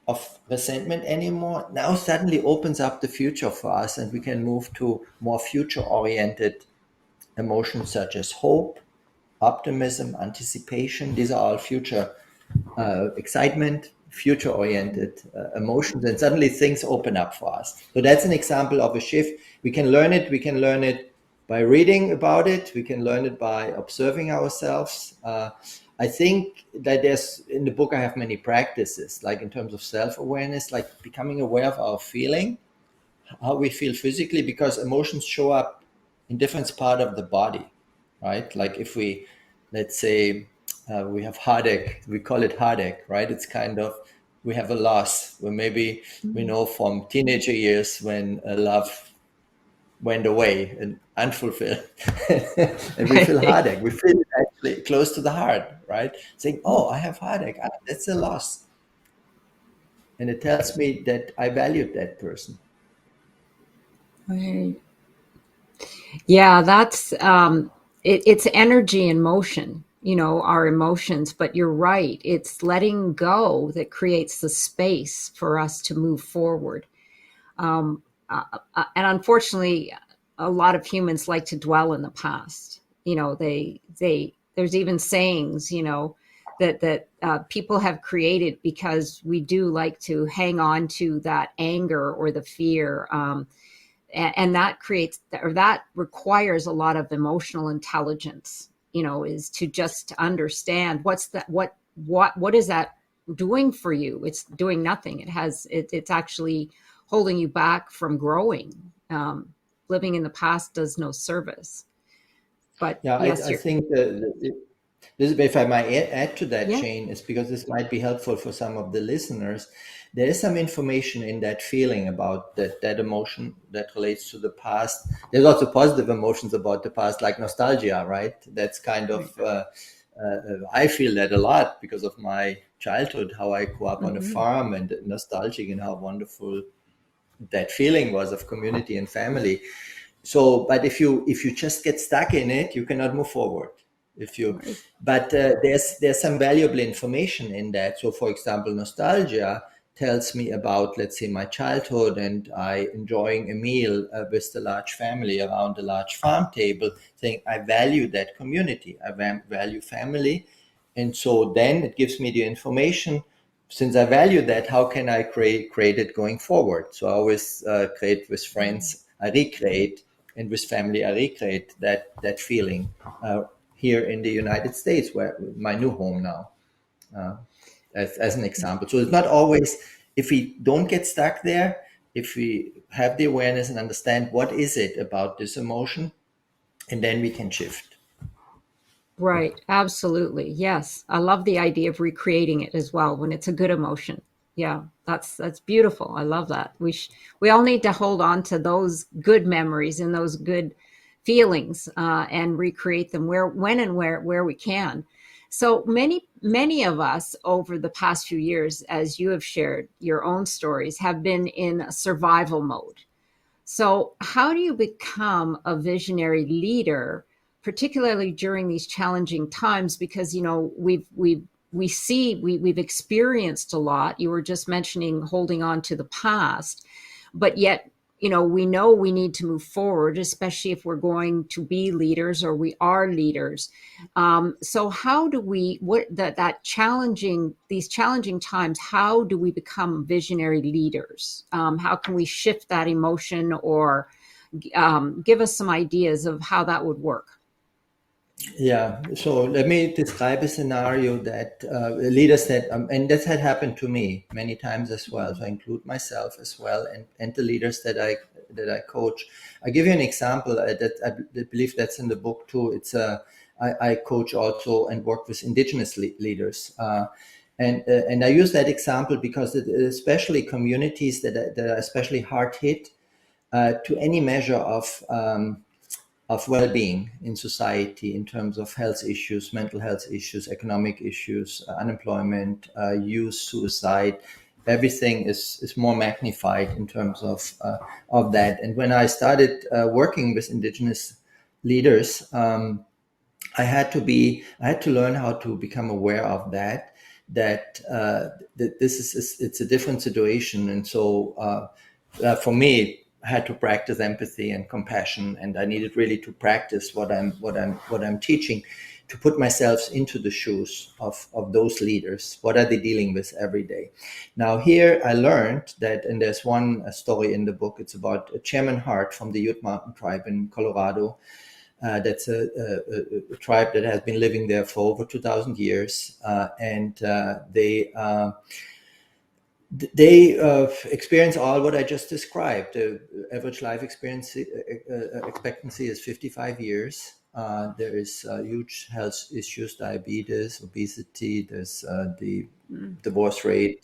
of resentment anymore, now suddenly opens up the future for us, and we can move to more future oriented emotions such as hope, optimism, anticipation. These are all future excitement, future-oriented emotions, and suddenly things open up for us. So that's an example of a shift. We can learn it. We can learn it by reading about it. We can learn it by observing ourselves. I think that there's, in the book, I have many practices, like in terms of self-awareness, like becoming aware of our feeling, how we feel physically, because emotions show up in different part of the body, right? Like if we, let's say, we have heartache, we call it heartache, right? It's kind of, we have a loss, where maybe we know from teenager years when love went away and unfulfilled, and we feel heartache. We feel it actually close to the heart, right? Saying, "Oh, I have heartache. Ah, that's a loss," and it tells me that I valued that person. Right. Yeah, that's it's energy and motion, our emotions, but you're right. It's letting go that creates the space for us to move forward. Um, and unfortunately, a lot of humans like to dwell in the past. There's even sayings, that people have created because we do like to hang on to that anger or the fear. And that creates, or that requires a lot of emotional intelligence, is to just understand what is that doing for you. It's doing nothing. It's actually holding you back from growing. Living in the past does no service. But Yeah, yes, I you're. think this, if I might add to that, Yeah. Jane, is because this might be helpful for some of the listeners. There is some information in that feeling about that emotion that relates to the past. There's also positive emotions about the past, like nostalgia, right? That's kind of Right. I feel that a lot because of my childhood, how I grew up on a Mm-hmm. farm, and nostalgic, and how wonderful that feeling was of community and family. So but if you just get stuck in it, you cannot move forward. If you Right. But there's some valuable information in that. So for example, nostalgia tells me about, let's say, my childhood, and I enjoying a meal with the large family around the large farm table, saying I value that community, I value family. And so then it gives me the information, since I value that, how can I create it going forward? So I always create with friends, I recreate, and with family, I recreate that feeling here in the United States, where my new home now, uh, as an example. So it's not always, if we don't get stuck there, if we have the awareness and understand what is it about this emotion, and then we can shift. Right. Absolutely. Yes. I love the idea of recreating it as well when it's a good emotion. Yeah. That's beautiful. I love that. We all need to hold on to those good memories and those good feelings, and recreate them when and where we can. So many of us over the past few years, as you have shared your own stories, have been in survival mode. So, how do you become a visionary leader, particularly during these challenging times? Because we've experienced a lot. You were just mentioning holding on to the past, but yet we know we need to move forward, especially if we're going to be leaders or we are leaders. So how do we, what that challenging these challenging times, how do we become visionary leaders? How can we shift that emotion, or give us some ideas of how that would work? Yeah, so let me describe a scenario that leaders that, and that had happened to me many times as well. So I include myself as well, and the leaders that I coach. I give you an example that I believe that's in the book too. I coach also and work with indigenous leaders, and I use that example because especially communities that are especially hard hit to any measure of well-being in society, in terms of health issues, mental health issues, economic issues, unemployment, youth suicide. Everything is more magnified in terms of that. And when I started working with indigenous leaders, I had to learn how to become aware of that this is it's a different situation. And so for me, I had to practice empathy and compassion, and I needed really to practice what I'm teaching to put myself into the shoes of those leaders. What are they dealing with every day? Now, here I learned that, and there's one story in the book, it's about Chairman Hart from the Ute Mountain tribe in Colorado. That's a tribe that has been living there for over 2,000 years. And they experience all what I just described. The average life expectancy is 55 years. There is huge health issues, diabetes, obesity. There's the divorce rate,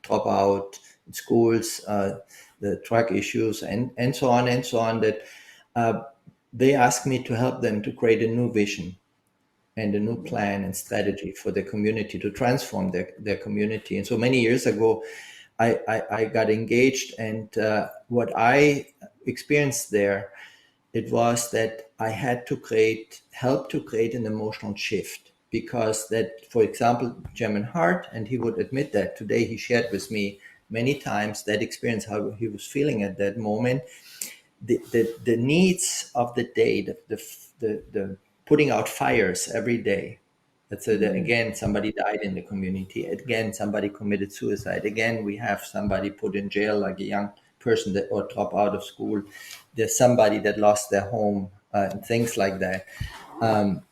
dropout in schools, the drug issues, and so on and so on. That they asked me to help them to create a new vision and a new plan and strategy for the community to transform their community. And so many years ago, I got engaged, and what I experienced there, it was that I had to help to create an emotional shift, because that, for example, Chairman Hart, and he would admit that today, he shared with me many times that experience, how he was feeling at that moment. The needs of the day, the putting out fires every day. Let's say that again, somebody died in the community. Again, somebody committed suicide. Again, we have somebody put in jail, like a young person that or drop out of school. There's somebody that lost their home, and things like that.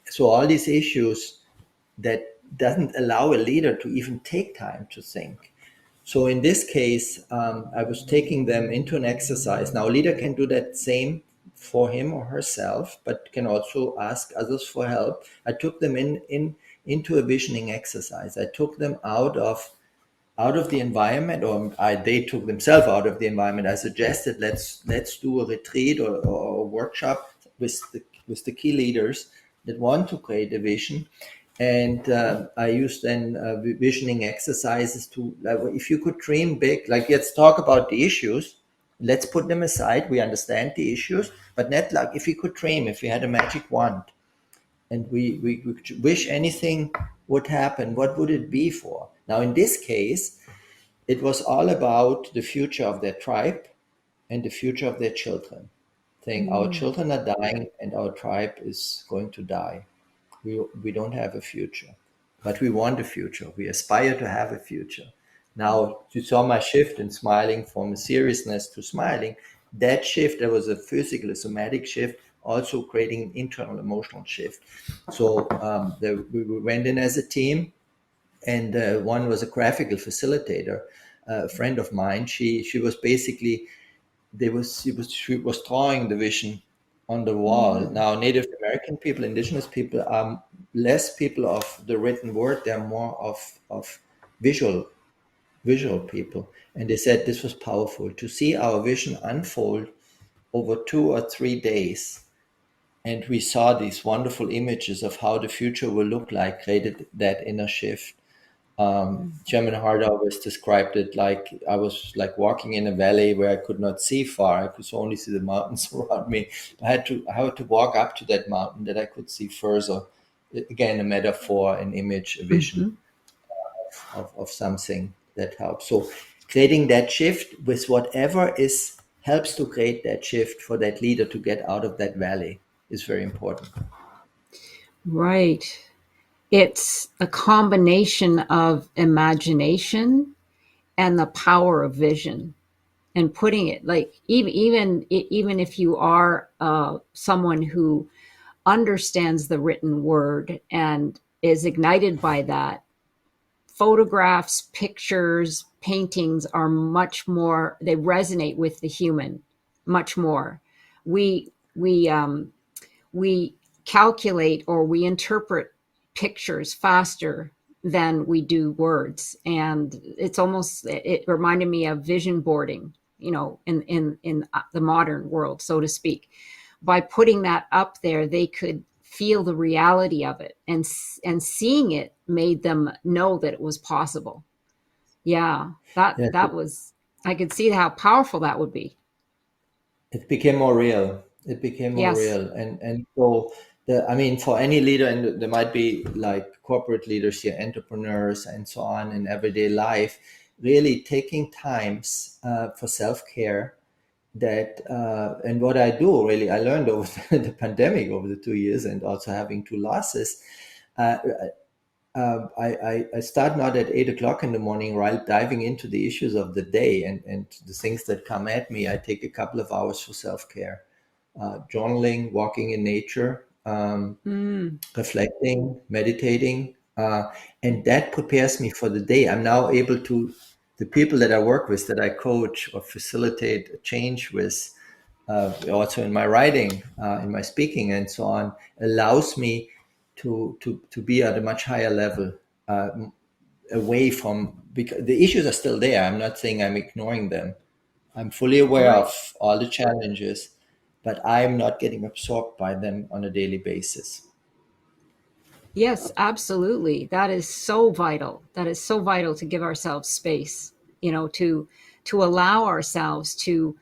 So all these issues that doesn't allow a leader to even take time to think. So in this case, I was taking them into an exercise. Now, a leader can do that same for him or herself, but can also ask others for help. I took them into a visioning exercise. I took them out of the environment, or they took themselves out of the environment. I suggested let's do a retreat or a workshop with the key leaders that want to create a vision. And I use then visioning exercises to, like, if you could dream big, like, let's talk about the issues, let's put them aside. We understand the issues, but not like, if you could dream, if you had a magic wand and we could wish anything would happen, what would it be for? Now, in this case, it was all about the future of their tribe and the future of their children. Saying our children are dying and our tribe is going to die. We don't have a future, but we want a future. We aspire to have a future. Now, you saw my shift in smiling from seriousness to smiling. That shift, there was a physical, a somatic shift, also creating an internal emotional shift. So we went in as a team, and one was a graphical facilitator, a friend of mine. She was basically she was drawing the vision on the wall. Now, Native American people, indigenous people are less people of the written word. They're more of visual people. And they said this was powerful to see our vision unfold over 2 or 3 days. And we saw these wonderful images of how the future will look like, created that inner shift. Chairman Hart always described it like I was like walking in a valley where I could not see far. I could only see the mountains around me. I had to walk up to that mountain that I could see further. Again, a metaphor, an image, a vision of something that helps. So creating that shift with whatever is helps to create that shift for that leader to get out of that valley is very important. Right. It's a combination of imagination and the power of vision, and putting it, like, even if you are someone who understands the written word and is ignited by that, photographs, pictures, paintings are much more, they resonate with the human much more. We we um we calculate, or we interpret pictures faster than we do words, and it reminded me of vision boarding, in the modern world, so to speak. By putting that up there, they could feel the reality of it, and seeing it made them know that it was possible. Yeah, that Yeah, that was, I could see how powerful that would be. it became more real. It became more Yes. real, and so I mean, for any leader, and there might be like corporate leaders here, entrepreneurs, and so on in everyday life, really taking times for self care. That and what I do really, I learned over the pandemic, over the 2 years, and also having two losses. I start not at 8 o'clock in the morning, right, diving into the issues of the day and the things that come at me. I take a couple of hours for self-care, journaling, walking in nature, Mm, reflecting, meditating, and that prepares me for the day. I'm now able to, the people that I work with, that I coach or facilitate change with, also in my writing, in my speaking, and so on, allows me to be at a much higher level, uh, away from, because the issues are still there. I'm not saying I'm ignoring them. I'm fully aware right. of all the challenges, but I'm not getting absorbed by them on a daily basis. Yes, absolutely. That is so vital. That is so vital to give ourselves space, to allow ourselves to.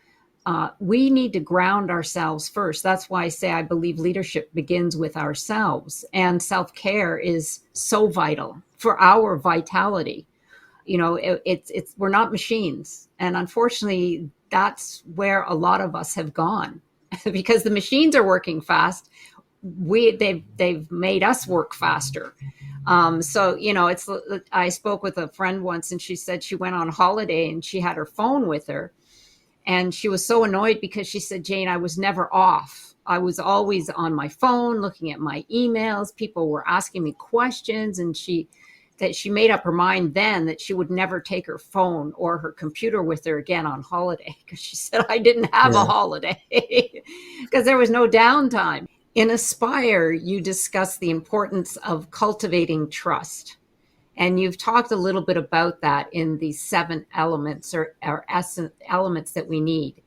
We need to ground ourselves first. That's why I say I believe leadership begins with ourselves, and self care is so vital for our vitality. It's we're not machines, and unfortunately, that's where a lot of us have gone because the machines are working fast. They've made us work faster. So it's. I spoke with a friend once, and she said she went on holiday and she had her phone with her, and she was so annoyed because she said, Jane, I was never off. I was always on my phone looking at my emails. People were asking me questions, and she made up her mind then that she would never take her phone or her computer with her again on holiday because she said I didn't have a Yeah. holiday because there was no downtime. In Aspire, you discuss the importance of cultivating trust. And you've talked a little bit about that in the seven elements or essence elements that we need.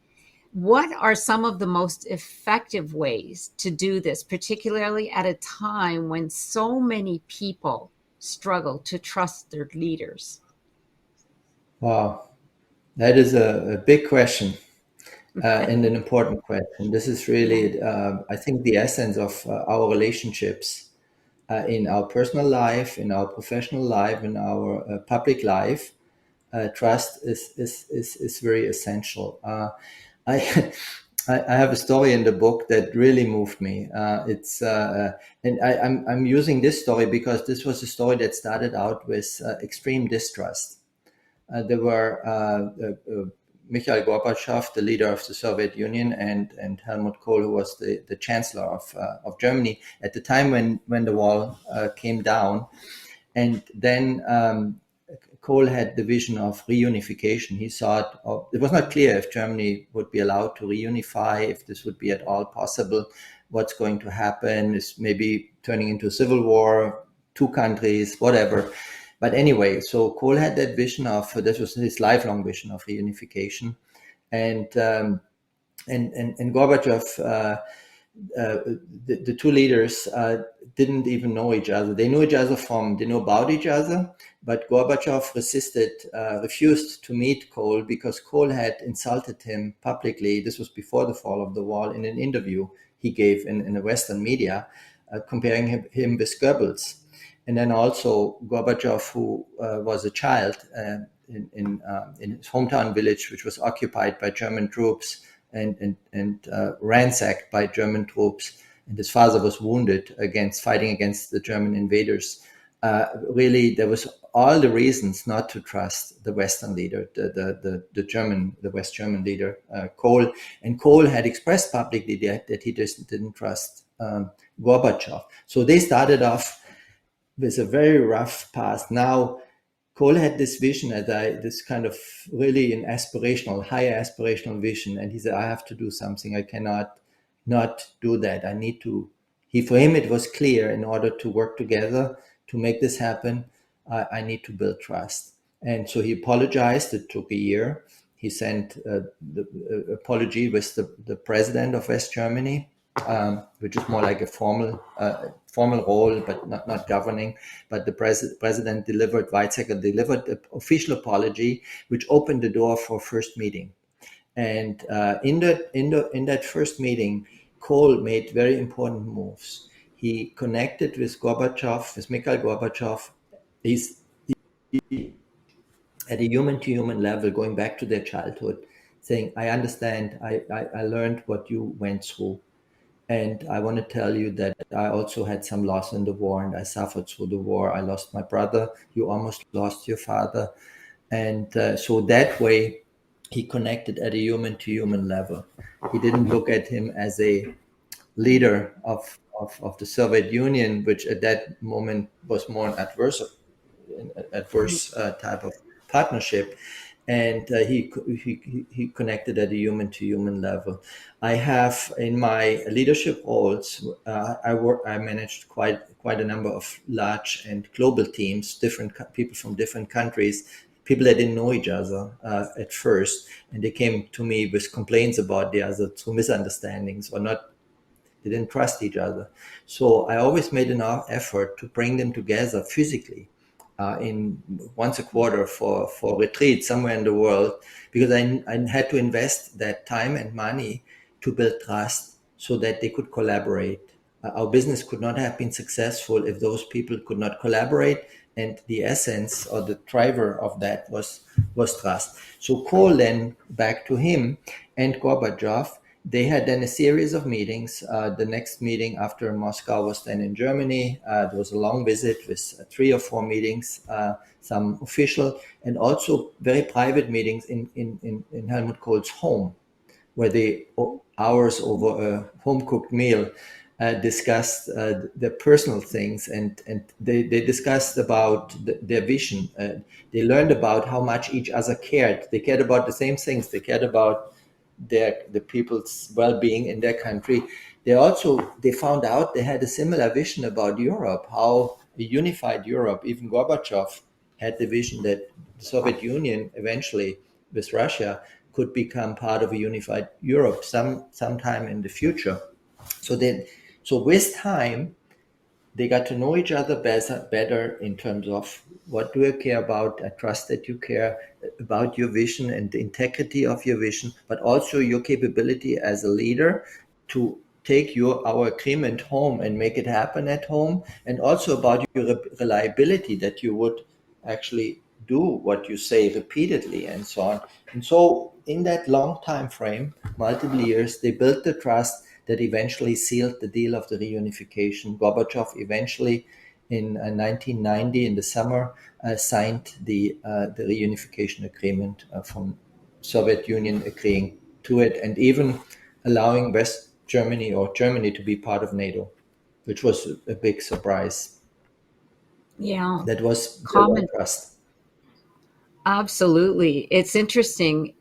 What are some of the most effective ways to do this, particularly at a time when so many people struggle to trust their leaders? Wow. That is a big question, and an important question. This is Yeah. really, I think, the essence of our relationships, in our personal life, in our professional life, in our public life. Trust is very essential. I, I have a story in the book that really moved me. And I'm using this story because this was a story that started out with extreme distrust. There were Mikhail Gorbachev, the leader of the Soviet Union, and Helmut Kohl, who was the chancellor of Germany at the time when the wall came down. And then Kohl had the vision of reunification. He thought it was not clear if Germany would be allowed to reunify, if this would be at all possible. What's going to happen is maybe turning into a civil war, two countries, whatever. But anyway, so Kohl had that vision of, this was his lifelong vision of reunification, and and Gorbachev, the two leaders didn't even know each other. They knew each other they knew about each other, but Gorbachev refused to meet Kohl because Kohl had insulted him publicly. This was before the fall of the wall, in an interview he gave in the Western media, comparing him with Goebbels. And then also Gorbachev, who was a child in his hometown village, which was occupied by German troops and ransacked by German troops, and his father was wounded fighting against the German invaders. Really, there was all the reasons not to trust the Western leader, the West German leader, Kohl. And Kohl had expressed publicly that he just didn't trust Gorbachev. So they started off with a very rough past. Now, Cole had this vision, this kind of really an higher aspirational vision, and he said, "I have to do something. I cannot not do that. I need to." For him, it was clear, in order to work together to make this happen, I need to build trust. And so he apologized. It took a year. He sent the apology with the president of West Germany, which is more like a formal role, but not governing. But the president Weizsäcker delivered an official apology, which opened the door for first meeting. And in that first meeting, Kohl made very important moves. He connected with Mikhail Gorbachev. He's at a human to human level, going back to their childhood, saying, "I understand. I learned what you went through." And I want to tell you that I also had some loss in the war, and I suffered through the war. I lost my brother. You almost lost your father. And so that way, he connected at a human to human level. He didn't look at him as a leader of the Soviet Union, which at that moment was more an adverse type of partnership, and he connected at a human to human level. I have in my leadership roles, I managed quite a number of large and global teams, different people from different countries, people that didn't know each other at first, and they came to me with complaints about the other through misunderstandings or not. They didn't trust each other. So I always made an effort to bring them together physically in once a quarter for retreat somewhere in the world, because I had to invest that time and money to build trust so that they could collaborate. Our business could not have been successful if those people could not collaborate, and the essence or the driver of that was trust. So Kohl then, back to him and Gorbachev, they had then a series of meetings. The next meeting after Moscow was then in Germany. There was a long visit with 3 or 4 meetings, some official and also very private meetings in Helmut Kohl's home, where they, hours over a home cooked meal, discussed their personal things, and they discussed about their vision. They learned about how much each other cared. They cared about the same things. They cared about the people's well-being in their country. They found out they had a similar vision about Europe, how a unified Europe. Even Gorbachev had the vision that the Soviet Union eventually, with Russia, could become part of a unified Europe sometime in the future. So with time, they got to know each other better in terms of what do you care about. I trust that you care about your vision and the integrity of your vision, but also your capability as a leader to take our agreement home and make it happen at home, and also about your reliability, that you would actually do what you say repeatedly and so on. And so in that long time frame, multiple years, they built the trust that eventually sealed the deal of the reunification. Gorbachev eventually in 1990 in the summer signed the reunification agreement from Soviet Union agreeing to it, and even allowing West Germany or Germany to be part of NATO, which was a big surprise. Yeah. That was built on Common. trust. Absolutely. It's interesting.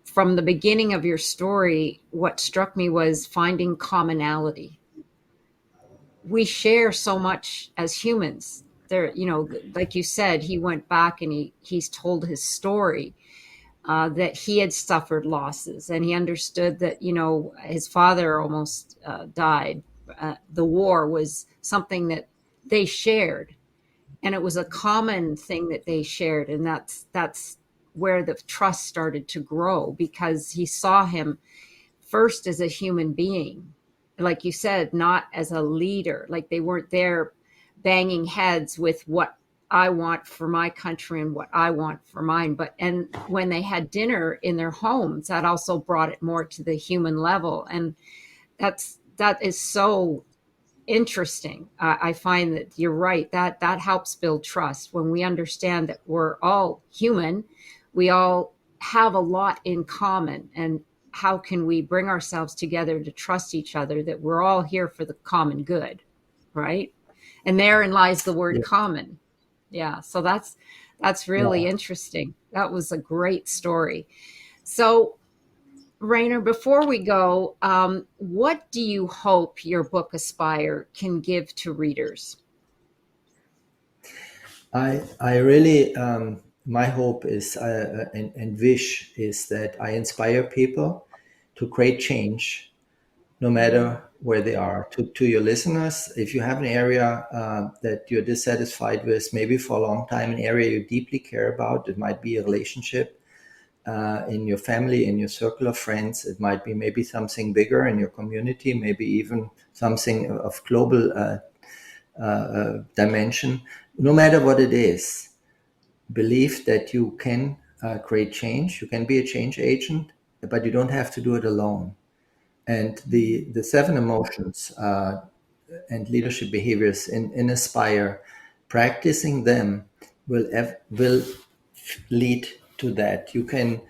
From the beginning of your story, what struck me was finding commonality. We share so much as humans. There, like you said, he went back and he's told his story, that he had suffered losses, and he understood that his father almost died. The war was something that they shared, and it was a common thing that they shared, and that's where the trust started to grow, because he saw him first as a human being, like you said, not as a leader. Like they weren't there banging heads with what I want for my country and what I want for mine. But and when they had dinner in their homes, that also brought it more to the human level. And that is so interesting. I find that you're right. That helps build trust when we understand that we're all human. We all have a lot in common, and how can we bring ourselves together to trust each other, that we're all here for the common good, right? And therein lies the word Yeah. common. Yeah, so that's really Yeah. interesting. That was a great story. So Reiner, before we go, what do you hope your book Aspire can give to readers? I really, my hope is and wish is that I inspire people to create change no matter where they are. To your listeners, if you have an area that you're dissatisfied with, maybe for a long time, an area you deeply care about, it might be a relationship in your family, in your circle of friends, it might be maybe something bigger in your community, maybe even something of global dimension. No matter what it is, believe that you can create change. You can be a change agent, but you don't have to do it alone. And the seven emotions and leadership behaviors in Aspire, practicing them will lead to that. You can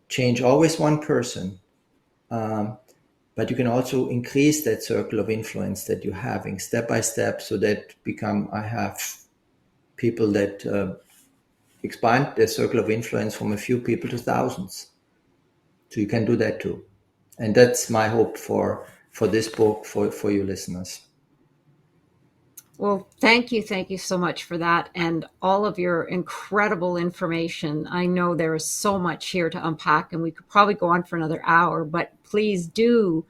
change always one person, but you can also increase that circle of influence that you're having step by step, so that I have people that expand their circle of influence from a few people to thousands. So you can do that too. And that's my hope for this book, for you listeners. Well, thank you. Thank you so much for that and all of your incredible information. I know there is so much here to unpack, and we could probably go on for another hour, but please do,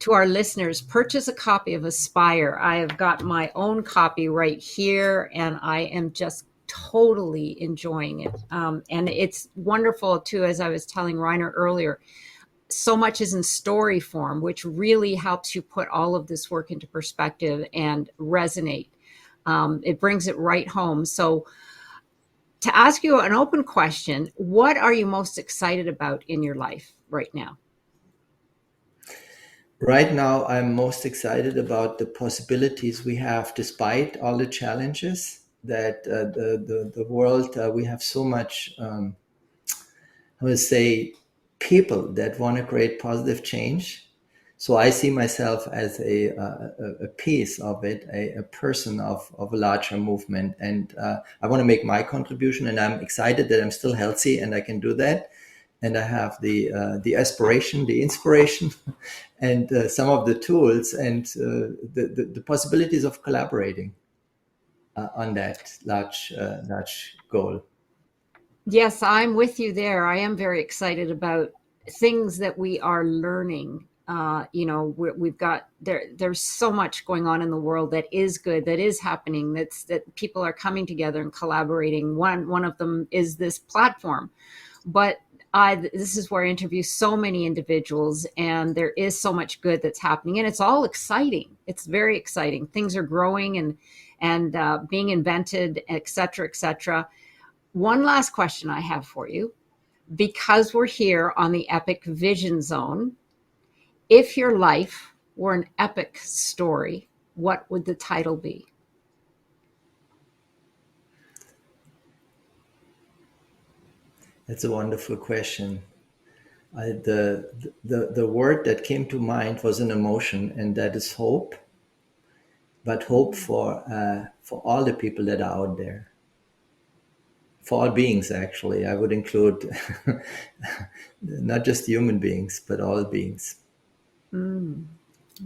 to our listeners, purchase a copy of Aspire. I have got my own copy right here, and I am just totally enjoying it. And it's wonderful, too, as I was telling Reiner earlier. So much is in story form, which really helps you put all of this work into perspective and resonate. It brings it right home. So, to ask you an open question, what are you most excited about in your life right now? Right now, I'm most excited about the possibilities we have, despite all the challenges that the world, we have so much, I would say, people that want to create positive change. So I see myself as a piece of it, a person of a larger movement. And I want to make my contribution, and I'm excited that I'm still healthy and I can do that. And I have the aspiration, the inspiration, and some of the tools and the possibilities of collaborating on that large goal. Yes, I'm with you there. I am very excited about things that we are learning. We've got there's so much going on in the world that is good, that is happening, that people are coming together and collaborating. One of them is this platform. But this is where I interview so many individuals, and there is so much good that's happening, and it's all exciting. It's very exciting. Things are growing and being invented, et cetera, et cetera. One last question I have for you, because we're here on the Epic Vision Zone. If your life were an epic story, what would the title be? That's a wonderful question. The word that came to mind was an emotion, and that is hope. But hope for all the people that are out there, for all beings. Actually, I would include not just human beings, but all beings.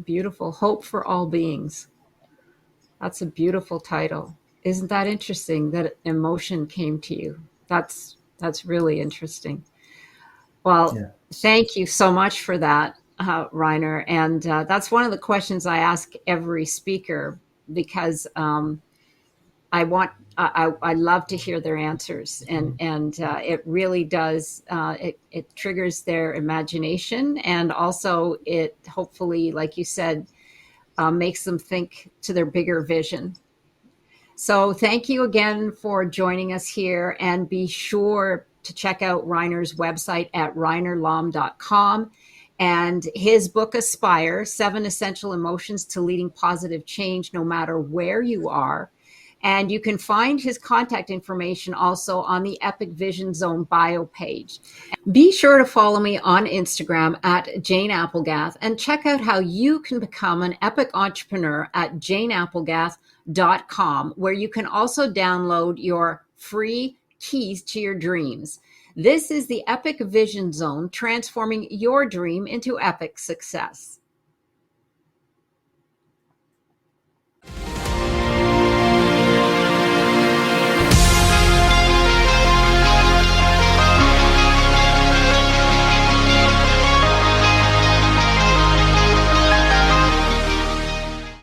Beautiful. Hope for all beings. That's a beautiful title. Isn't that interesting that emotion came to you? That's really interesting. Well, Yeah. thank you so much for that, Reiner. And that's one of the questions I ask every speaker, because I love to hear their answers, and it really does. It triggers their imagination, and also it hopefully, like you said, makes them think to their bigger vision. So thank you again for joining us here, and be sure to check out Reiner's website at reinerlomb.com and his book Aspire, 7 Essential Emotions to Leading Positive Change No Matter Where You Are. And you can find his contact information also on the Epic Vision Zone bio page. Be sure to follow me on Instagram at Jane Applegath, and check out how you can become an epic entrepreneur at janeapplegath.com, where you can also download your free keys to your dreams. This is the Epic Vision Zone, transforming your dream into epic success.